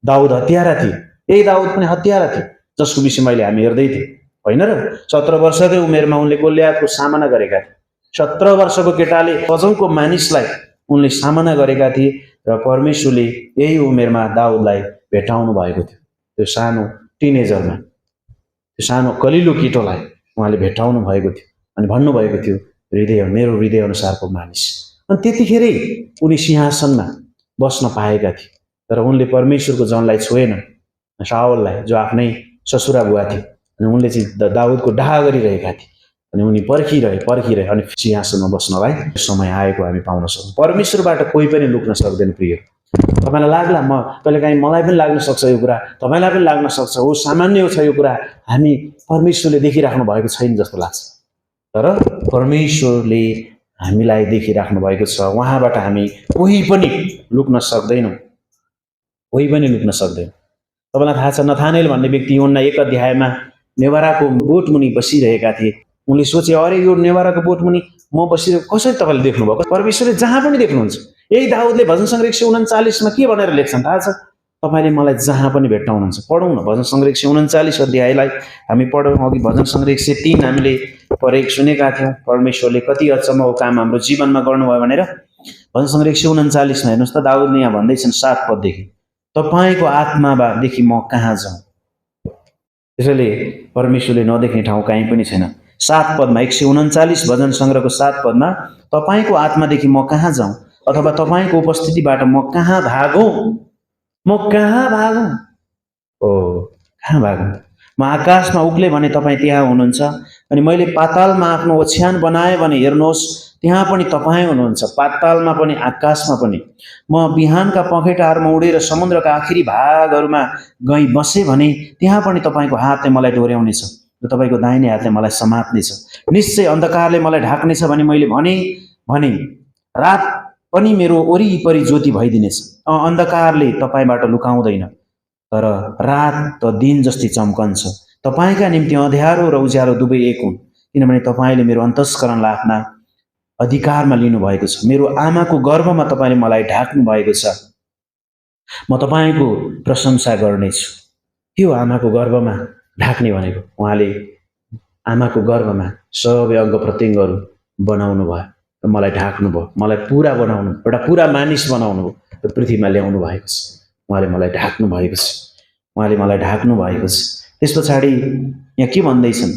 दाउद हत्यारा थिए, यही दाउद पनि हत्यारा थिए, जसको विषयमा अहिले हामी हेर्दै थियौँ, होइन र? 17 वर्षकै उमेरमा उनले गोलियतको सामना गरेका थिए। 17 वर्षको केटाले अजौँको मानिसलाई उनले सामना गरेका थिए र परमेश्वरले यही उमेरमा दाउदलाई भेटाउनु भएको थियो। त्यो सानो टिनेजरमा, त्यो सानो कलिलो केटोलाई उहाँले भेटाउनु भएको थियो अनि भन्नुभएको थियो, हृदय मेरो हृदय अनुसारको मानिस। अनि त्यतिखेरै उनी सिंहासनमा बस्न पाएका थिए। तर उनले परमेश्वरको जनलाई छोएनन्, शाऊललाई, जो आफ्नै ससुरा बुवा थिए। अनि उनले चाहिँ दाउदको डाहा गरिरहेका थिए अनि उनी पर्खिरहे अनि सिंहासनमा बस्नलाई समय आएको हामी पाउन सक्छौँ। परमेश्वरबाट कोही पनि लुक्न सक्दैन। प्रिय, तपाईँलाई लाग्ला, कहिलेकाहीँ मलाई पनि लाग्न सक्छ यो कुरा, तपाईँलाई पनि लाग्न सक्छ, हो सामान्य छ यो कुरा, हामी परमेश्वरले देखिराख्नु भएको छैन जस्तो लाग्छ। तर परमेश्वरले हामीलाई देखिराख्नु भएको छ। उहाँबाट हामी कोही पनि लुक्न सक्दैनौँ, कोही पनि लुक्न सक्दैन। तपाईँलाई थाहा छ, नथानेल भन्ने व्यक्ति योहन्ना 1 अध्यायमा नेवाराको बोटमुनि बसिरहेका थिए। उनले सोचे, अरे यो नेवाराको बोटमुनि म बसिरहेको कसरी तपाईँले देख्नुभयो? परमेश्वरले जहाँ पनि देख्नुहुन्छ। यही दाउदले भजन सङ्ग्रह 139 के भनेर लेख्छन् थाहा छ? तपाईँले मलाई जहाँ पनि भेट्टाउनुहुन्छ। पढौँ न भजन सङ्ग्रह 139 अध्यायलाई हामी पढौँ। अघि भजन सङ्ग्रह 103 हामीले पढेको सुनेका थियौँ, परमेश्वरले कति अचम्मको काम हाम्रो जीवनमा गर्नुभयो भनेर। भजन सङ्ग्रह 139 मा हेर्नुहोस् त, दाउदले यहाँ भन्दैछन् 7 पददेखि, तपाईँको आत्मादेखि म कहाँ जाउँ? त्यसैले परमेश्वरले नदेख्ने ठाउँ कहीँ पनि छैन। 7 पदमा 139 भजन सङ्ग्रहको 7 पदमा, तपाईँको आत्मादेखि म कहाँ जाउँ, अथवा तपाईँको उपस्थितिबाट म कहाँ भागौँ? म कहाँ भागौँ? ओ कहाँ भागौँ? म आकाशमा उक्ले भने तपाईँ त्यहाँ हुनुहुन्छ, अनि मैले पातालमा आफ्नो ओछ्यान बनाएँ भने हेर्नुहोस् त्यहाँ पनि तपाईँ हुनुहुन्छ, पातालमा पनि आकाशमा पनि। म बिहानका पखेटाहरूमा उडेर समुद्रका आखिरी भागहरूमा गई बसेँ भने त्यहाँ पनि तपाईँको हातले मलाई डोर्याउनेछ र तपाईँको दाहिने हातले मलाई समात्नेछ। निश्चय अन्धकारले मलाई ढाक्नेछ भने मैले भने रात पनि मेरो वरिपरि ज्योति भइदिनेछ। अन्धकारले तपाईँबाट लुकाउँदैन, तर रात त दिन जस्तै चम्कन्छ। तपाईँका निम्ति अँध्यारो र उज्यालो दुवै एक हुन्, किनभने तपाईँले मेरो अन्तस्करणलाई आफ्ना अधिकारमा लिनुभएको छ। मेरो आमाको गर्भमा तपाईँले मलाई ढाक्नु भएको छ। म तपाईँको प्रशंसा गर्नेछु। त्यो आमाको गर्भमा ढाक्ने भनेको उहाँले आमाको गर्भमा सबै अङ्ग प्रत्यङ्गहरू बनाउनु भयो र मलाई ढाक्नु भयो, मलाई पुरा बनाउनु, एउटा पुरा मानिस बनाउनु भयो र पृथ्वीमा ल्याउनु भएको छ। उहाँले मलाई ढाक्नु भएको छ, उहाँले मलाई ढाक्नु भएको छ। त्यस पछाडि यहाँ के भन्दैछन्?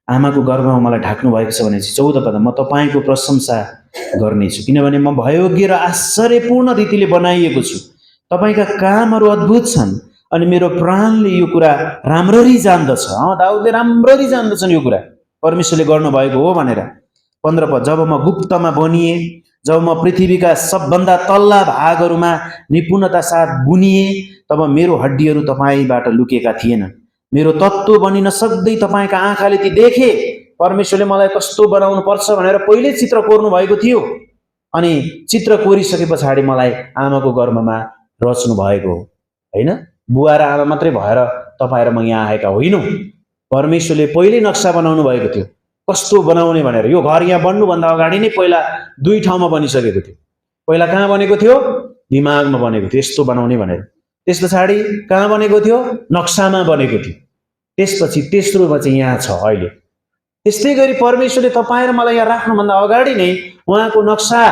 आमाको गर्भमा मलाई ढाक्नु भएको छ भनेपछि 14 पदमा, म तपाईँको प्रशंसा गर्नेछु, किनभने म भयोग्य र आश्चर्यपूर्ण रीतिले बनाइएको छु। तपाईँका कामहरू अद्भुत छन् अनि मेरो प्राणले यो कुरा राम्ररी जान्दछ। दाउदले राम्ररी जान्दछन् यो कुरा परमेश्वरले गर्नुभएको हो भनेर। 15 पद, जब म गुप्तमा बनिएँ, जब म पृथ्वीका सबभन्दा तल्ला भागहरूमा निपुणता साथ बुनिएँ, तब मेरो हड्डीहरू तपाईँबाट लुकेका थिएनन्। मेरो तत्त्व बनिन सक्दै तपाईँका आँखाले ती देखे। परमेश्वरले मलाई कस्तो बनाउनु पर्छ भनेर पहिले चित्र कोर्नु भएको थियो, अनि चित्र कोरिसके पछाडि मलाई आमाको गर्भमा रच्नु भएको हो। होइन, बुवा र आमा मात्रै भएर तपाईँ र म यहाँ आएका होइनौँ। परमेश्वरले पहिल्यै नक्सा बनाउनु भएको थियो कस्तो बनाउने भनेर। यो घर यहाँ बन्नुभन्दा अगाडि नै पहिला 2 ठाउँमा बनिसकेको थियो। पहिला कहाँ बनेको थियो? दिमागमा बनेको थियो यस्तो बनाउने भनेर। त्यस पछाडि कहाँ बनेको थियो? नक्सामा बनेको थियो। त्यसपछि तेस्रोमा चाहिँ यहाँ छ अहिले। त्यस्तै गरी परमेश्वरले तपाईँ र मलाई यहाँ राख्नुभन्दा अगाडि नै उहाँको नक्सा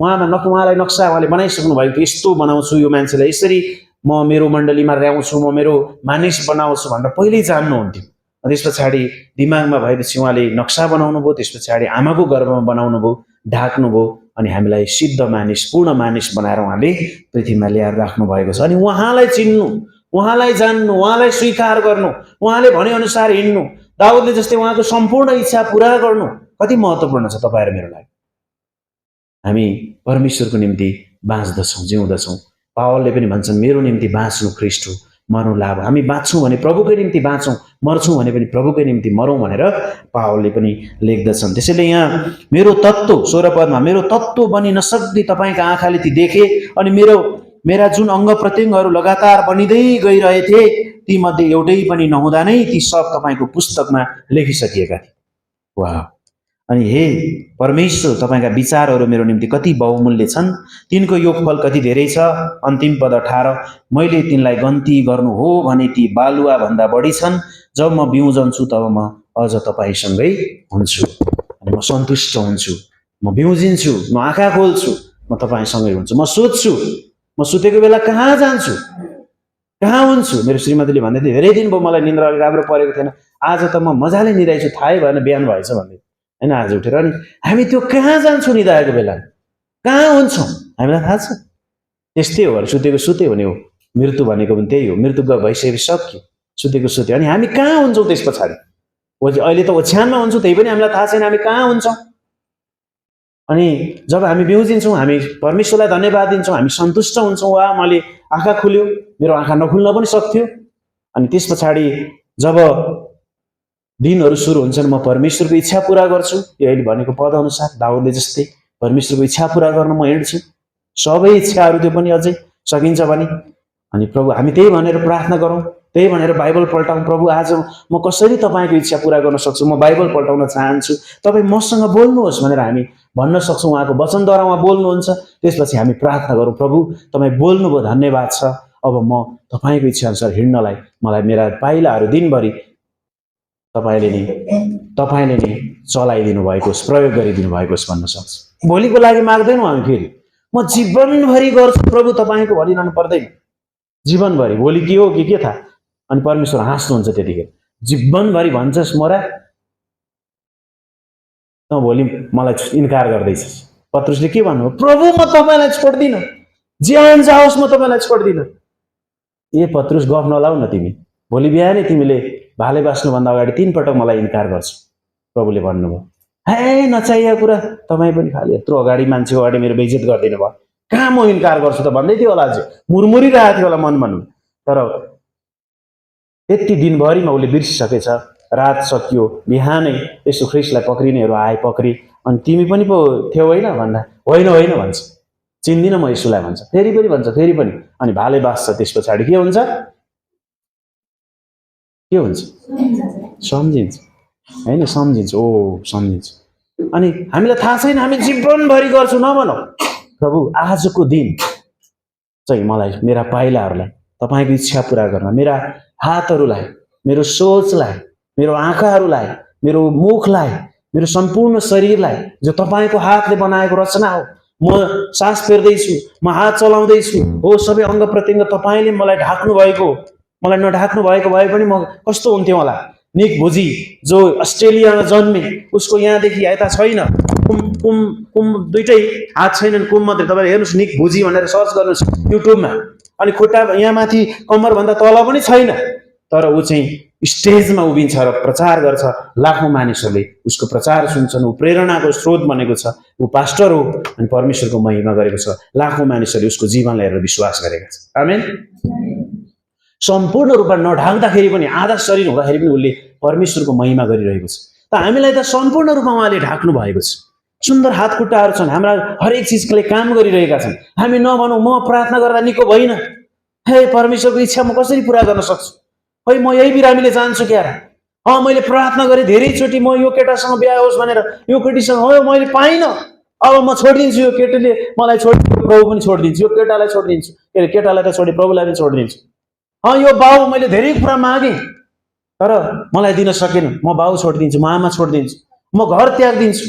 उहाँलाई बनाइसक्नु भएको थियो। यस्तो बनाउँछु यो मान्छेलाई, यसरी म मेरो मण्डलीमा ल्याउँछु, म मेरो मानिस बनाउँछु भनेर पहिल्यै जान्नुहुन्थ्यो। त्यस पछाडि दिमागमा भएपछि उहाँले नक्सा बनाउनु भयो, त्यस पछाडि आमाको गर्भमा बनाउनु भयो, ढाक्नुभयो, अनि हामीलाई सिद्ध मानिस, पूर्ण मानिस बनाएर उहाँले पृथ्वीमा ल्याएर राख्नु भएको छ। अनि उहाँलाई चिन्नु, उहाँलाई जान्नु, उहाँलाई स्वीकार गर्नु, उहाँले भनेअनुसार हिँड्नु, दाउदले जस्तै उहाँको सम्पूर्ण इच्छा पुरा गर्नु कति महत्त्वपूर्ण छ तपाईँ र मेरो लागि। हामी परमेश्वरको निम्ति बाँच्दछौँ, जिउँदछौँ। पावलले पनि भन्छन् मेरो निम्ति बाँच्नु ख्रीष्ट हो, मर्नु लाभ। हामी बाँच्छौँ भने प्रभुकै निम्ति बाँचौँ, मर्छौँ भने पनि प्रभुकै निम्ति मरौँ भनेर पावलले पनि लेख्दछन्। त्यसैले यहाँ मेरो तत्त्व 16 पदमा, मेरो तत्त्व बनि नसक्दै तपाईँका आँखाले ती देखे, अनि मेरा जुन अङ्ग प्रत्यङ्गहरू लगातार बनिँदै गइरहेथे तीमध्ये एउटै पनि नहुँदा नै ती सब तपाईँको पुस्तकमा लेखिसकिएका थिए। वाह! अनि हे परमेश्वर, तपाईँका विचारहरू मेरो निम्ति कति बहुमूल्य छन्, तिनको योगफल कति धेरै छ। अन्तिम पद 18, मैले तिनलाई गन्ती गर्नु हो भने ती बालुवा भन्दा बढी छन्। जब म बिउजन्छु तब म अझ तपाईँसँगै हुन्छु, अनि म सन्तुष्ट हुन्छु। म बिउजिन्छु, म आँखा खोल्छु, म तपाईँसँगै हुन्छु। म सोध्छु, म सुतेको बेला कहाँ जान्छु, कहाँ हुन्छु। मेरो श्रीमतीले भन्दै थियो धेरै दिन भयो मलाई निन्द्रा अलिक राम्रो परेको थिएन, आज त म मजाले निदाइछु, थाहै भएन बिहान भएछ भन्दै होइन। आज उठेर अनि हामी त्यो कहाँ जान्छौँ निदाएको बेला, कहाँ हुन्छौँ हामीलाई थाहा छ। त्यस्तै हो, सुतेको सुते हुने हो, मृत्यु भनेको पनि त्यही हो। मृत्यु भइसकेपछि सक्यो, सुतेको सुत्यो। अनि हामी कहाँ हुन्छौँ त्यस पछाडि? अहिले त ओछ्यानमा हुन्छौँ, त्यही पनि हामीलाई थाहा छैन हामी कहाँ हुन्छौँ। अनि जब हामी बिउजिन्छौँ, हामी परमेश्वरलाई धन्यवाद दिन्छौँ, हामी सन्तुष्ट हुन्छौँ। वा मैले आँखा खुल्यो, मेरो आँखा नखुल्न पनि सक्थ्यो। अनि त्यस पछाडि जब दिनहरू सुरु हुन्छन्, म परमेश्वरको इच्छा पुरा गर्छु। यो अहिले भनेको पद अनुसार दाउदले जस्तै परमेश्वरको इच्छा पुरा गर्न म हिँड्छु, सबै इच्छाहरू त्यो पनि अझै सकिन्छ भने। अनि प्रभु हामी त्यही भनेर प्रार्थना गरौँ, त्यही भनेर बाइबल पल्टाउँ। प्रभु आज म कसरी तपाईँको इच्छा पुरा गर्न सक्छु, म बाइबल पल्टाउन चाहन्छु, तपाईँ मसँग बोल्नुहोस् भनेर हामी भन्न सक्छौँ। उहाँको वचनद्वारा उहाँ बोल्नुहुन्छ। त्यसपछि हामी प्रार्थना गरौँ, प्रभु तपाईँ बोल्नुभयो, धन्यवाद छ। अब म तपाईँको इच्छा अनुसार हिँड्नलाई मलाई मेरा पाइलाहरू दिनभरि तपाईँले नै चलाइदिनु भएको होस्, प्रयोग गरिदिनु भएको होस् भन्न सक्छ। भोलिको लागि माग्दैनौँ हामी, फेरि म जीवनभरि गर्छु प्रभु तपाईँको भनिरहनु पर्दैन। जीवनभरि, भोलि के हो कि के थाहा। अनि परमेश्वर हाँस्नुहुन्छ त्यतिखेर, जीवनभरि भन्छस् मोरा त भोलि मलाई इन्कार गर्दैछस्। पत्रुसले के भन्नुभयो? प्रभु म तपाईँलाई छोड्दिनँ, ज्यान जाओस् म तपाईँलाई छोड्दिनँ। ए पत्रुस गफ नलाउ न, तिमी भोलि बिहानै तिमीले भाले बाँच्नुभन्दा अगाडि 3 पटक मलाई इन्कार गर्छौ। प्रभुले भन्नुभयो। हे नचाहिएको कुरा, तपाईँ पनि खालि यत्रो अगाडि मान्छेको अगाडि मेरो बेइज्जत गरिदिनु भयो, कहाँ म इन्कार गर्छु त भन्दै थियो होला, अझै मुरमुरिरहेको थियो होला मनमा। तर यति दिनभरिमा उसले बिर्सिसकेछ। रात सकियो, बिहानै यसो ख्रिस्टलाई पक्रिनेहरू आए, पक्री। अनि तिमी पनि पो थियौ होइन भन्दा, होइन भन्छ, चिन्दिनँ म यसुलाई भन्छ, फेरि पनि भन्छ, फेरि पनि। अनि भाले बाँच्छ। त्यस पछाडि के हुन्छ? सम्झिन्छ होइन, सम्झिन्छ। ओ सम्झिन्छ। अनि हामीलाई थाहा छैन, हामी जीवनभरि गर्छौँ। नभनौँ प्रभु आजको दिन चाहिँ मलाई मेरा पाइलाहरूलाई तपाईँको इच्छा पुरा गर्न, मेरा हातहरूलाई, मेरो सोचलाई, मेरो आँखाहरूलाई, मेरो मुखलाई, मेरो सम्पूर्ण शरीरलाई जो तपाईँको हातले बनाएको रचना हो, म सास फेर्दैछु, म हात चलाउँदैछु, हो सबै अङ्ग प्रत्यङ्ग तपाईँले मलाई ढाक्नु भएको, मलाई नढाक्नु भएको भए पनि म कस्तो हुन्थ्यो होला। निक भुजी जो अस्ट्रेलियामा जन्मे, उसको यहाँदेखि यता छैन, कुम दुइटै हात छैनन् कुम मात्रै। तपाईँले हेर्नुहोस् निक भुजी भनेर सर्च गर्नुहोस् युट्युबमा। अनि खुट्टा यहाँ माथि कम्मरभन्दा तल पनि छैन, तर ऊ चाहिँ स्टेजमा उभिन्छ र प्रचार गर्छ। लाखौँ मानिसहरूले उसको प्रचार सुन्छन्। ऊ प्रेरणाको स्रोत बनेको छ, ऊ पास्टर हो, अनि परमेश्वरको महिमा गरेको छ। लाखौँ मानिसहरूले उसको जीवनलाई हेरेर विश्वास गरेका छन्। आमेन। सम्पूर्ण रूपमा नढाक्दाखेरि पनि, आधा शरीर हुँदाखेरि पनि उसले परमेश्वरको महिमा गरिरहेको छ। त हामीलाई त सम्पूर्ण रूपमा उहाँले ढाक्नु भएको छ। सुन्दर हात खुट्टाहरू छन्, हाम्रा हरेक चिजले काम गरिरहेका छन्। हामी नभनौँ म प्रार्थना गर्दा निको भइन, हे परमेश्वरको इच्छा म कसरी पुरा गर्न सक्छु, है म यही बिरामीले जान्छु क्यार, मैले प्रार्थना गरेँ धेरैचोटि म यो केटासँग बिहा होस् भनेर, यो केटीसँग हो मैले पाइनँ, अब म छोडिदिन्छु, यो केटीले मलाई छोडिदिन्छु, प्रभु पनि छोडिदिन्छु, यो केटालाई छोडिदिन्छु, केटालाई त छोडे प्रभुलाई पनि छोडिदिन्छु। यो बाउ मैले धेरै कुरा मागेँ तर मलाई दिन सकेन, म बाउ छोडिदिन्छु, म आमा छोडिदिन्छु, म घर त्याग दिन्छु,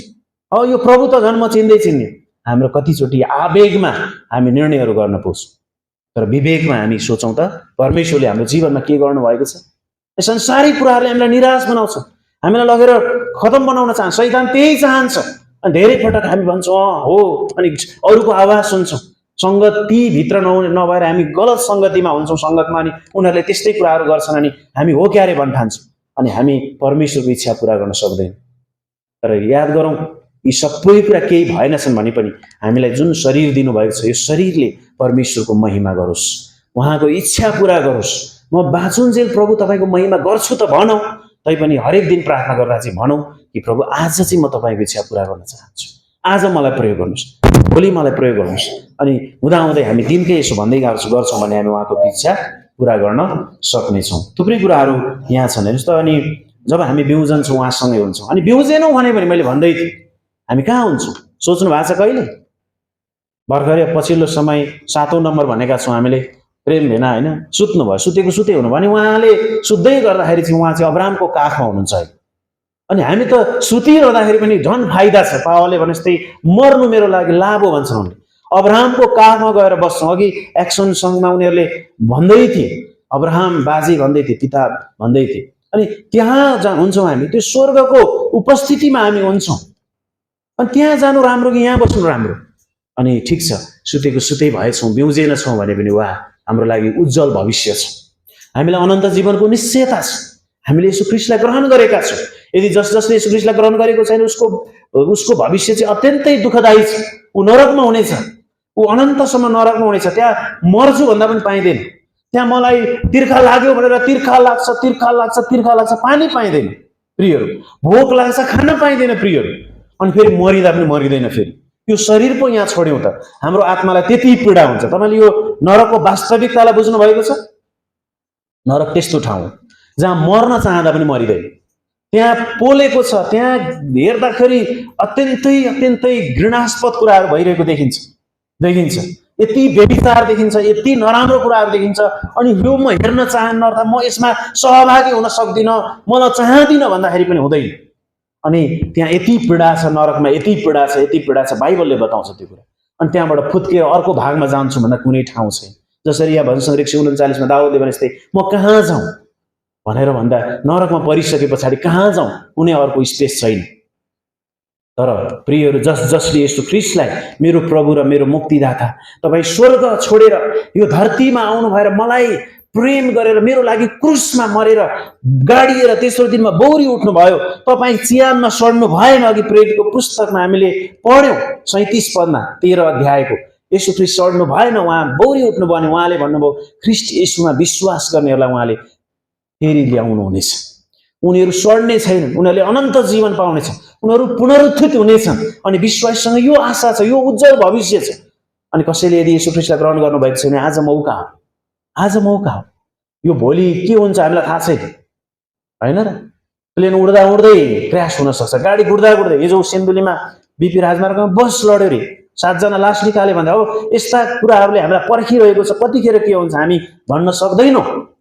अब यो प्रभु त झन् म चिन्ने। हाम्रो कतिचोटि आवेगमा हामी निर्णयहरू गर्न पाउँछौँ, तर विवेकमा हामी सोचौँ त परमेश्वरले हाम्रो जीवनमा के गर्नुभएको छ। संसारिक कुराहरूले हामीलाई निराश बनाउँछ, हामीलाई लगेर खतम बनाउन चाहन्छ, शैतान त्यही चाहन्छ। अनि धेरै पटक हामी भन्छौँ हो, अनि अरूको आवाज सुन्छौँ, सङ्गतिभित्र नभएर हामी गलत सङ्गतिमा हुन्छौँ सङ्गतमा, अनि उनीहरूले त्यस्तै कुराहरू गर्छन् अनि हामी हो क्यारे भन्न ठान्छौँ, अनि हामी परमेश्वरको इच्छा पुरा गर्न सक्दैनौँ। तर याद गरौँ, यी सबै कुरा केही भएनछन् भने पनि हामीलाई जुन शरीर दिनुभएको छ, यो शरीरले परमेश्वरको महिमा गरोस्, उहाँको इच्छा पुरा गरोस्। म बाँचुन्जेल प्रभु तपाईँको महिमा गर्छु त भनौँ, तैपनि हरेक दिन प्रार्थना गर्दा चाहिँ भनौँ कि प्रभु आज चाहिँ म तपाईँको इच्छा पुरा गर्न चाहन्छु, आज मलाई प्रयोग गर्नुहोस्, भोलि मलाई प्रयोग गर्नुहोस्। अनि हुँदाहुँदै हामी दिनकै यसो भन्दै गर्छौँ भने हामी उहाँको इच्छा पुरा गर्न सक्नेछौँ। थुप्रै कुराहरू यहाँ छन् हेर्नुहोस् त। अनि जब हामी बिउजन छौँ उहाँसँगै हुन्छौँ, अनि बिउजेनौँ भने मैले भन्दै थिएँ हामी कहाँ हुन्छौँ, सोच्नु भएको छ कहिले? भर्खरै पछिल्लो समय 7औं नम्बर भनेका छौँ हामीले, प्रेम भेना होइन, सुत्नु भयो, सुतेको सुते हुनु भने उहाँले सुत्दै गर्दाखेरि चाहिँ उहाँ चाहिँ अब्राहमको काखमा हुनुहुन्छ अहिले। अनि हामी त सुतिरहँदाखेरि पनि झन् फाइदा छ। पावलले भने जस्तै मर्नु मेरो लागि लाभ हो भन्छन् उनले। अब्राहमको काखमा गएर बस्छौँ। अघि एक्सन सङ्घमा उनीहरूले भन्दै थिए, अब्राहम बाजे भन्दै थिए, पिता भन्दै थिए। अनि त्यहाँ हुन्छौँ हामी, त्यो स्वर्गको उपस्थितिमा हामी हुन्छौँ। अनि त्यहाँ जानु राम्रो कि यहाँ बस्नु राम्रो? अनि ठिक छ, सुतेको सुतै भएछौँ, बिउजेन छौँ भने पनि वाह, हाम्रो लागि उज्जवल भविष्य छ, हामीलाई अनन्त जीवनको निश्चयता छ, हामीले यसो ख्रीष्टलाई ग्रहण गरेका छौँ। यदि जसले यसो ख्रीष्टलाई ग्रहण गरेको छैन उसको भविष्य चाहिँ अत्यन्तै दुःखदायी छ। ऊ नरकमा हुनेछ, ऊ अनन्तसम्म नरकमा हुनेछ। त्यहाँ मर्छु भन्दा पनि पाइँदैन, त्यहाँ मलाई तिर्खा लाग्यो भनेर तिर्खा लाग्छ, पानी पाइँदैन प्रियहरू, भोक लाग्छ खान पाइँदैन प्रियहरू, अनि फेरि मरिँदा पनि मरिँदैन। फेरि यो शरीर पो यहाँ छोड्यौँ त हाम्रो आत्मालाई त्यति पीडा हुन्छ। तपाईँले यो नरकको वास्तविकतालाई बुझ्नु भएको छ? नरक त्यस्तो ठाउँ जहाँ मर्न चाहँदा पनि मरिँदैन, त्यहाँ पोलेको छ, त्यहाँ हेर्दाखेरि अत्यन्तै घृणास्पद कुराहरू भइरहेको देखिन्छ, यति व्यभिचार देखिन्छ, यति नराम्रो कुराहरू देखिन्छ। अनि यो म हेर्न चाहन्न, अर्थात् म यसमा सहभागी हुन सक्दिनँ, मलाई चाहदिनँ भन्दाखेरि पनि हुँदैन। अनि त्यहाँ यति पीडा छ, नरकमा यति पीडा छ, बाइबलले बताउँछ त्यो कुरा। अनि त्यहाँबाट फुत्केर अर्को भागमा जान्छु भन्दा कुनै ठाउँ छैन। जसरी यहाँ भजन 139 दाउदले भने जस्तै म कहाँ जाउँ भनेर भन्दा नरकमा परिसके पछाडि कहाँ जाउँ, कुनै अर्को स्पेस छैन। तर प्रियहरू, जसले यीशु ख्रीष्टलाई मेरो प्रभु र मेरो मुक्तिदाता, तपाईँ स्वर्ग छोडेर यो धरतीमा आउनु भएर मलाई प्रेम गरेर मेरो लागि क्रुसमा मरेर गाडिएर तेस्रो दिनमा बौरी उठ्नु भयो, तपाईँ चिहानमा सड्नु भएन। अघि प्रेरितको पुस्तकमा हामीले पढ्यौँ 37 पदमा 13 अध्यायको, यीशु ख्रीष्ट सड्नु भएन, उहाँ बौरी उठ्नु भयो। अनि उहाँले भन्नुभयो ख्रीष्ट येशूमा विश्वास गर्नेहरूलाई उहाँले फेरि ल्याउनु हुनेछ, उनीहरू सड्ने छैनन्, उनीहरूले अनन्त जीवन पाउनेछ, उनीहरू पुनरुत्थित हुनेछन्। अनि विश्वाससँग यो आशा छ, यो उज्जवल भविष्य छ। अनि कसैले यदि यीशु ख्रीष्टलाई ग्रहण गर्नुभएको छैन, आज मौका हो। यो भोलि के हुन्छ हामीलाई थाहा छैन, होइन र? प्लेन उड्दै क्र्यास हुन सक्छ, गाडी गुड्दै हिजो सिन्धुलीमा बिपी राजमार्गमा बस लड्यो रे, 7 जना लास निकाल्यो भन्दा अब यस्ता कुराहरूले हामीलाई पर्खिरहेको छ, कतिखेर के हुन्छ हामी भन्न सक्दैनौँ।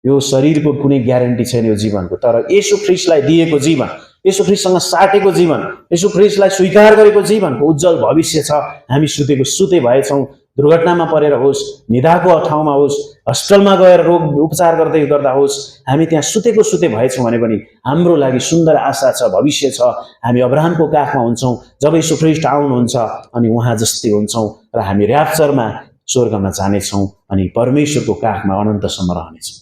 यो शरीरको कुनै ग्यारेन्टी छैन यो जीवनको, तर येशू ख्रीष्टलाई दिएको जीवन, येशू ख्रीष्टसँग साटेको जीवन, येशू ख्रीष्टलाई स्वीकार गरेको जीवनको उज्जवल भविष्य छ। हामी सुते भएछौँ, दुर्घटनामा परेर होस्, निदाको ठाउँमा होस्, हस्पिटलमा गएर रोग उपचार गर्दा होस्, हामी त्यहाँ सुते भएछौँ भने पनि हाम्रो लागि सुन्दर आशा छ, भविष्य छ। हामी अब्राहमको काखमा हुन्छौँ जब येशू ख्रीष्ट आउनुहुन्छ, अनि उहाँ जस्तै हुन्छौँ र हामी र्याप्चरमा स्वर्गमा जानेछौँ, अनि परमेश्वरको काखमा अनन्तसम्म रहनेछौँ।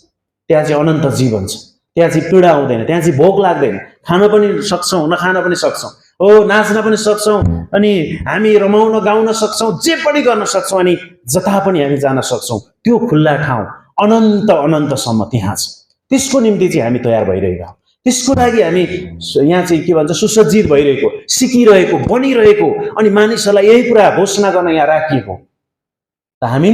त्यहाँ चाहिँ अनन्त जीवन छ, त्यहाँ चाहिँ पीडा हुँदैन, त्यहाँ चाहिँ भोक लाग्दैन, खान पनि सक्छौँ, नखान पनि सक्छौँ, हो नाच्न पनि सक्छौँ, अनि हामी रमाउन गाउन सक्छौँ, जे पनि गर्न सक्छौँ, अनि जता पनि हामी जान सक्छौँ। त्यो खुल्ला ठाउँ अनन्तसम्म त्यहाँ छ। त्यसको निम्ति चाहिँ हामी तयार भइरहेका हौँ, त्यसको लागि हामी यहाँ चाहिँ के भन्छ सुसज्जित भइरहेको, सिकिरहेको, बनिरहेको, अनि मानिसहरूलाई यही कुरा घोषणा गर्न यहाँ राखिएको। त हामी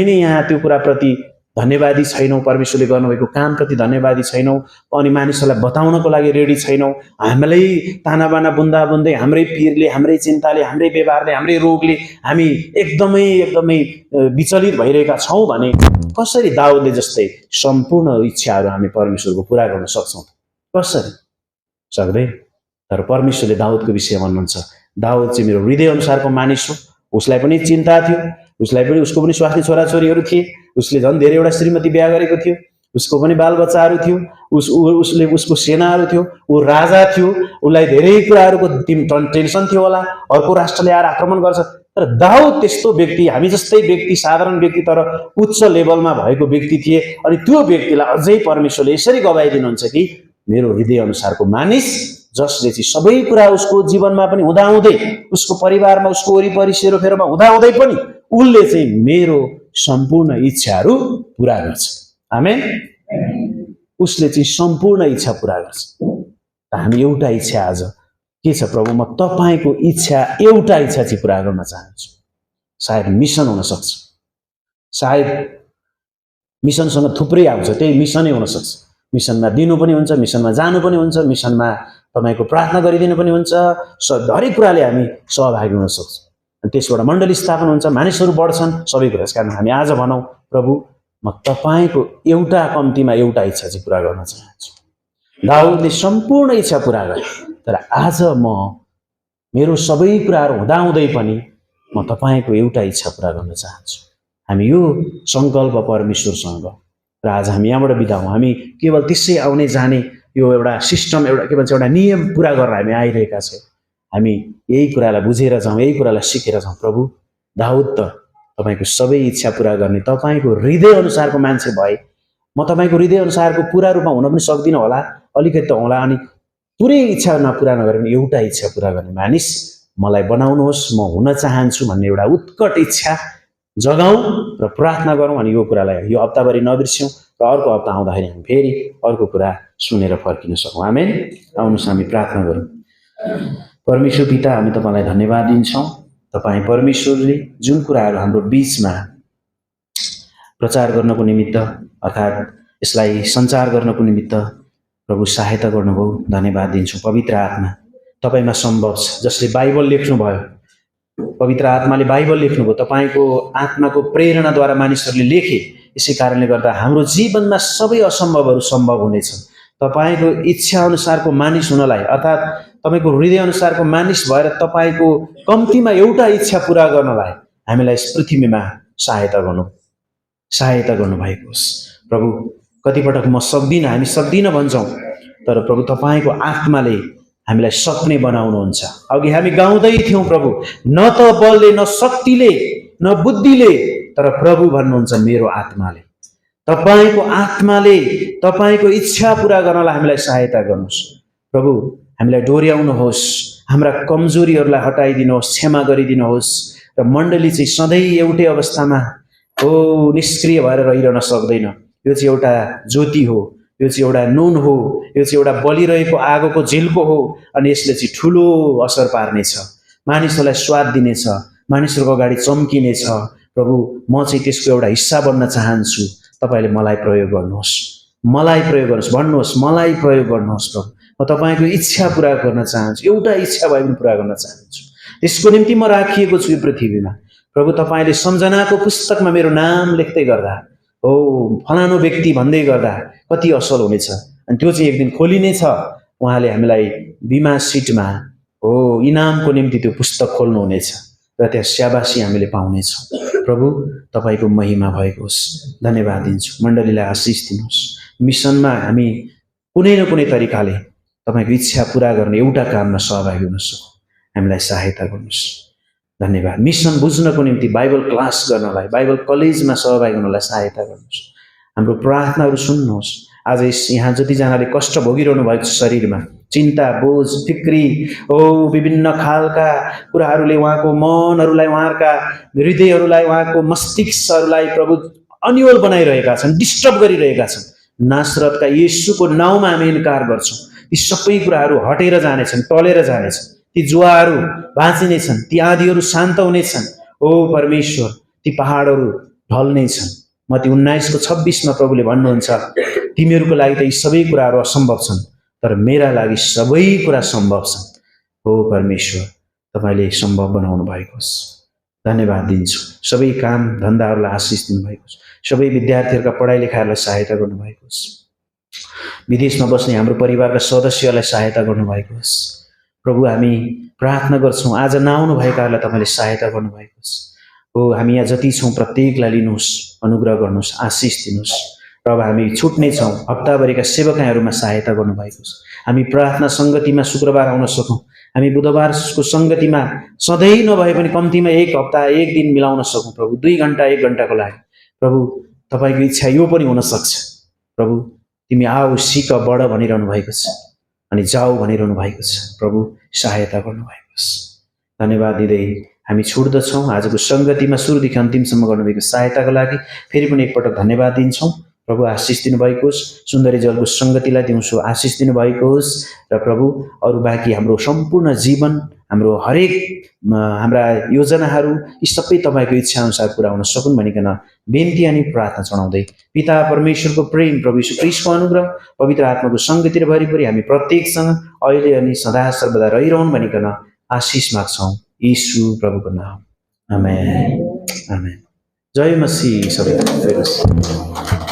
नै यहाँ त्यो कुराप्रति धन्यवादी छैनौँ, परमेश्वरले गर्नुभएको कामप्रति धन्यवादी छैनौँ, अनि मानिसहरूलाई बताउनको लागि रेडी छैनौँ। हामीलाई तानाबाना बुन्दा बुन्दै हाम्रै पिरले, हाम्रै चिन्ताले, हाम्रै व्यवहारले, हाम्रै रोगले हामी एकदमै एकदमै विचलित भइरहेका छौँ भने कसरी दाउदले जस्तै सम्पूर्ण इच्छाहरू हामी परमेश्वरको पुरा गर्न सक्छौँ? कसरी? सक्दैन। तर परमेश्वरले दाउदको विषय भन्नुहुन्छ, दाउद चाहिँ मेरो हृदय अनुसारको मानिस हो। उसलाई पनि चिन्ता थियो, उसको पनि स्वास्नी छोराछोरीहरू थिए, उसले झन् धेरैवटा श्रीमती बिहा गरेको थियो, उसको पनि बालबच्चाहरू थियो, उसको सेनाहरू थियो, ऊ राजा थियो, उसलाई धेरै कुराहरूको टेन्सन थियो होला, अर्को राष्ट्रले आएर आक्रमण गर्छ। तर दाउद त्यस्तो व्यक्ति, हामी जस्तै व्यक्ति, साधारण व्यक्ति तर उच्च लेभलमा भएको व्यक्ति थिए। अनि त्यो व्यक्तिलाई अझै परमेश्वरले यसरी गवाइदिनुहुन्छ कि मेरो हृदय अनुसारको मानिस, जसले चाहिँ सबै कुरा उसको जीवनमा पनि हुँदाहुँदै, उसको परिवारमा, उसको वरिपरि सेरोफेरोमा हुँदाहुँदै पनि उसले चाहिँ मेरो सम्पूर्ण इच्छाहरू पुरा गर्छ। आमेन। उसले चाहिँ सम्पूर्ण इच्छा पुरा गर्छ। हामी एउटा इच्छा आज के छ प्रभु, म तपाईँको इच्छा, एउटा इच्छा चाहिँ पुरा गर्न चाहन्छु। सायद मिसन हुन सक्छ, सायद मिसनसँग थुप्रै आउँछ, त्यही मिसनै हुनसक्छ। मिसनमा दिनु पनि हुन्छ, मिसनमा जानु पनि हुन्छ, मिसनमा तपाईँको प्रार्थना गरिदिनु पनि हुन्छ, हरेक कुराले हामी सहभागी हुन सक्छौँ। अनि त्यसबाट मण्डली स्थापना हुन्छ, मानिसहरू बढ्छन्, सबै कुरा। यस कारण हामी आज भनौँ, प्रभु म तपाईँको एउटा, कम्तीमा एउटा इच्छा चाहिँ पुरा गर्न चाहन्छु। दाउदले सम्पूर्ण इच्छा पुरा गरे, तर आज म मेरो सबै कुराहरू हुँदाहुँदै पनि म तपाईँको एउटा इच्छा पुरा गर्न चाहन्छु। हामी यो सङ्कल्प परमेश्वरसँग, र आज हामी यहाँबाट बिदा हौँ। हामी केवल त्यसै आउने जाने यो एउटा सिस्टम, एउटा के भन्छ, एउटा नियम पुरा गरेर हामी आइरहेका छौँ। हामी यही कुरालाई बुझेर जाउँ, यही कुरालाई सिकेर जाउँ। प्रभु, दाउद त तपाईँको सबै इच्छा पुरा गर्ने, तपाईँको हृदय अनुसारको मान्छे भए, म तपाईँको हृदय अनुसारको पुरा रूपमा हुन पनि सक्दिनँ होला, अलिकति त होला। अनि पुरै इच्छा पुरा नगरे पनि एउटा इच्छा पुरा गर्ने मानिस मलाई बनाउनुहोस्, म हुन चाहन्छु भन्ने एउटा उत्कट इच्छा जगाउँ र प्रार्थना गरौँ। अनि यो कुरालाई यो हप्ताभरि नबिर्स्यौँ र अर्को हप्ता आउँदाखेरि हामी फेरि अर्को कुरा सुनेर फर्किन सकौँ। आमेन। आउनुहोस् हामी प्रार्थना गरौँ। परमेश्वर पिता, हामी तपाईँलाई धन्यवाद दिन्छौँ। तपाईँ परमेश्वरले जुन कुराहरू हाम्रो बिचमा प्रचार गर्नको निमित्त, अर्थात् यसलाई सञ्चार गर्नको निमित्त प्रभु सहायता गर्नुभयो, धन्यवाद दिन्छौँ। पवित्र आत्मा तपाईँमा सम्भव छ, जसले बाइबल लेख्नुभयो, पवित्र आत्माले बाइबल लेख्नुभयो, तपाईँको आत्माको प्रेरणाद्वारा मानिसहरूले लेखे। यसै कारणले गर्दा हाम्रो जीवनमा सबै असम्भवहरू सम्भव हुनेछन्। तपाईँको इच्छा अनुसारको मानिस हुनलाई, अर्थात् तपाईँको हृदय अनुसारको मानिस भएर तपाईँको कम्तीमा एउटा इच्छा पुरा गर्नलाई हामीलाई यस पृथ्वीमा सहायता गर्नुभएको होस्। प्रभु, कतिपटक म सक्दिनँ, हामी सक्दिनँ भन्छौँ, तर प्रभु तपाईँको आत्माले हामीलाई सक्ने बनाउनुहुन्छ। अघि हामी गाउँदै थियौँ, प्रभु, न त बलले, न शक्तिले, न बुद्धिले, तर प्रभु भन्नुहुन्छ मेरो आत्माले। तपाईँको आत्माले तपाईँको इच्छा पुरा गर्नलाई हामीलाई सहायता गर्नुहोस्। प्रभु, हामीलाई डोर्याउनुहोस्, हाम्रा कमजोरीहरूलाई हटाइदिनुहोस्, क्षमा गरिदिनुहोस्, र मण्डली चाहिँ सधैँ एउटै अवस्थामा निष्क्रिय भएर रहिरहन सक्दैन। यो चाहिँ एउटा ज्योति हो, यो चाहिँ एउटा नुन हो, यो चाहिँ एउटा बलिरहेको आगोको झिल्को हो। अनि यसले चाहिँ ठुलो असर पार्नेछ, मानिसहरूलाई स्वाद दिनेछ, मानिसहरूको अगाडि चम्किनेछ। प्रभु, म चाहिँ त्यसको एउटा हिस्सा बन्न चाहन्छु। तपाईँले मलाई प्रयोग गर्नुहोस्, भन्नुहोस् मलाई प्रयोग गर्नुहोस्। प्रभु, म तपाईँको इच्छा पुरा गर्न चाहन्छु, एउटा इच्छा भए पनि पुरा गर्न चाहन्छु। त्यसको निम्ति म राखिएको छु यो पृथ्वीमा। प्रभु, तपाईँले सम्झनाको पुस्तकमा मेरो नाम लेख्दै गर्दा, फलानु व्यक्ति भन्दै गर्दा कति असल हुनेछ। अनि त्यो चाहिँ एक दिन खोलिनेछ। उहाँले हामीलाई बिमा सिटमा इनामको निम्ति त्यो पुस्तक खोल्नुहुनेछ र त्यहाँ स्याबासी हामीले पाउनेछौँ। प्रभु, तपाईँको महिमा भएको होस्। धन्यवाद दिन्छु। मण्डलीलाई आशिष दिनुहोस्। मिसनमा हामी कुनै न कुनै तरिकाले तपाईँको इच्छा पुरा गर्ने एउटा काममा सहभागी हुन सकौँ, हामीलाई सहायता गर्नुहोस्। धन्यवाद। मिसन बुझ्नको निम्ति बाइबल क्लास गर्नलाई, बाइबल कलेजमा सहभागी हुनलाई सहायता गर्नुहोस्। हाम्रो प्रार्थनाहरू सुन्नुहोस्। आज यहाँ जतिजनाले कष्ट भोगिरहनु भएको छ, शरीरमा चिन्ता, बोझ, फिक्री, विभिन्न खालका कुराहरूले उहाँको मनहरूलाई, उहाँका हृदयहरूलाई, उहाँको मस्तिष्कहरूलाई प्रभु अन्योल बनाइरहेका छन्, डिस्टर्ब गरिरहेका छन्। नासरतका येशूको नाउँमा हामी इन्कार गर्छौँ। ती सबै कुराहरू हटेर जानेछन्, टलेर जानेछन्। ती जुवाहरू भाँचिनेछन्, ती आँधीहरू शान्त हुनेछन्। परमेश्वर, ती पहाडहरू ढल्नेछन्। मत्ती 19:26 प्रभुले भन्नुहुन्छ, तिमीहरूको लागि त यी सबै कुराहरू असम्भव छन्, तर मेरा लागि सबै कुरा सम्भव छन्। हो परमेश्वर, तपाईँले सम्भव बनाउनु भएको होस्। धन्यवाद दिन्छु। सबै काम धन्दाहरूलाई आशिष दिनुभएको होस्। सबै विद्यार्थीहरूका पढाइ लेखाइहरूलाई सहायता गर्नुभएको होस्। विदेशमा बस्ने हाम्रो परिवारका सदस्यहरूलाई सहायता गर्नुभएको होस्। प्रभु, हामी प्रार्थना गर्छौँ, आज नआउनु भएकाहरूलाई तपाईँले सहायता गर्नुभएको होस्। हो, हामी यहाँ जति छौँ प्रत्येकलाई लिनुहोस्, अनुग्रह गर्नुहोस्, आशिष दिनुहोस्। र अब हामी छुट्ने छौँ, हप्ताभरिका सेवकाइहरूमा सहायता गर्नुभएको होस्। हामी प्रार्थना सङ्गतिमा शुक्रबार आउन सकौँ, हामी बुधबारको सङ्गतिमा सधैँ नभए पनि कम्तीमा एक हप्ता एक दिन मिलाउन सकौँ प्रभु, 2 घन्टा 1 घन्टाको लागि। प्रभु, तपाईँको इच्छा यो पनि हुनसक्छ। प्रभु, तिमी आऊ, सिक, बढ भनिरहनु भएको छ अनि जाऊ भनिरहनु भएको छ। प्रभु, सहायता गर्नुभएको छ। धन्यवाद दिँदै हामी छुट्दछौँ। आजको सङ्गतिमा सुरुदेखि अन्तिमसम्म गर्नुभएको सहायताको लागि फेरि पनि एकपटक धन्यवाद दिन्छौँ। प्रभु, आशिष दिनुभएको होस्। सुन्दरी जलको सङ्गतिलाई दिउँसो आशिष दिनुभएको होस्। र प्रभु, अरू बाँकी हाम्रो सम्पूर्ण जीवन, हाम्रो हरेक हाम्रा योजनाहरू यी सबै तपाईँको इच्छाअनुसार पुरा हुन सकुन् भनिकन बिन्ती अनि प्रार्थना चढाउँदै पिता परमेश्वरको प्रेम, प्रभु यीशु ख्रीष्टको अनुग्रह, पवित्र आत्माको सङ्गति र भरिभरि हामी प्रत्येकसँग अहिले अनि सदा सर्वदा रहिरहन् भनिकन आशिष माग्छौँ यीशु प्रभुको नाम। आमेन, आमेन। जय मसीह। सबैलाई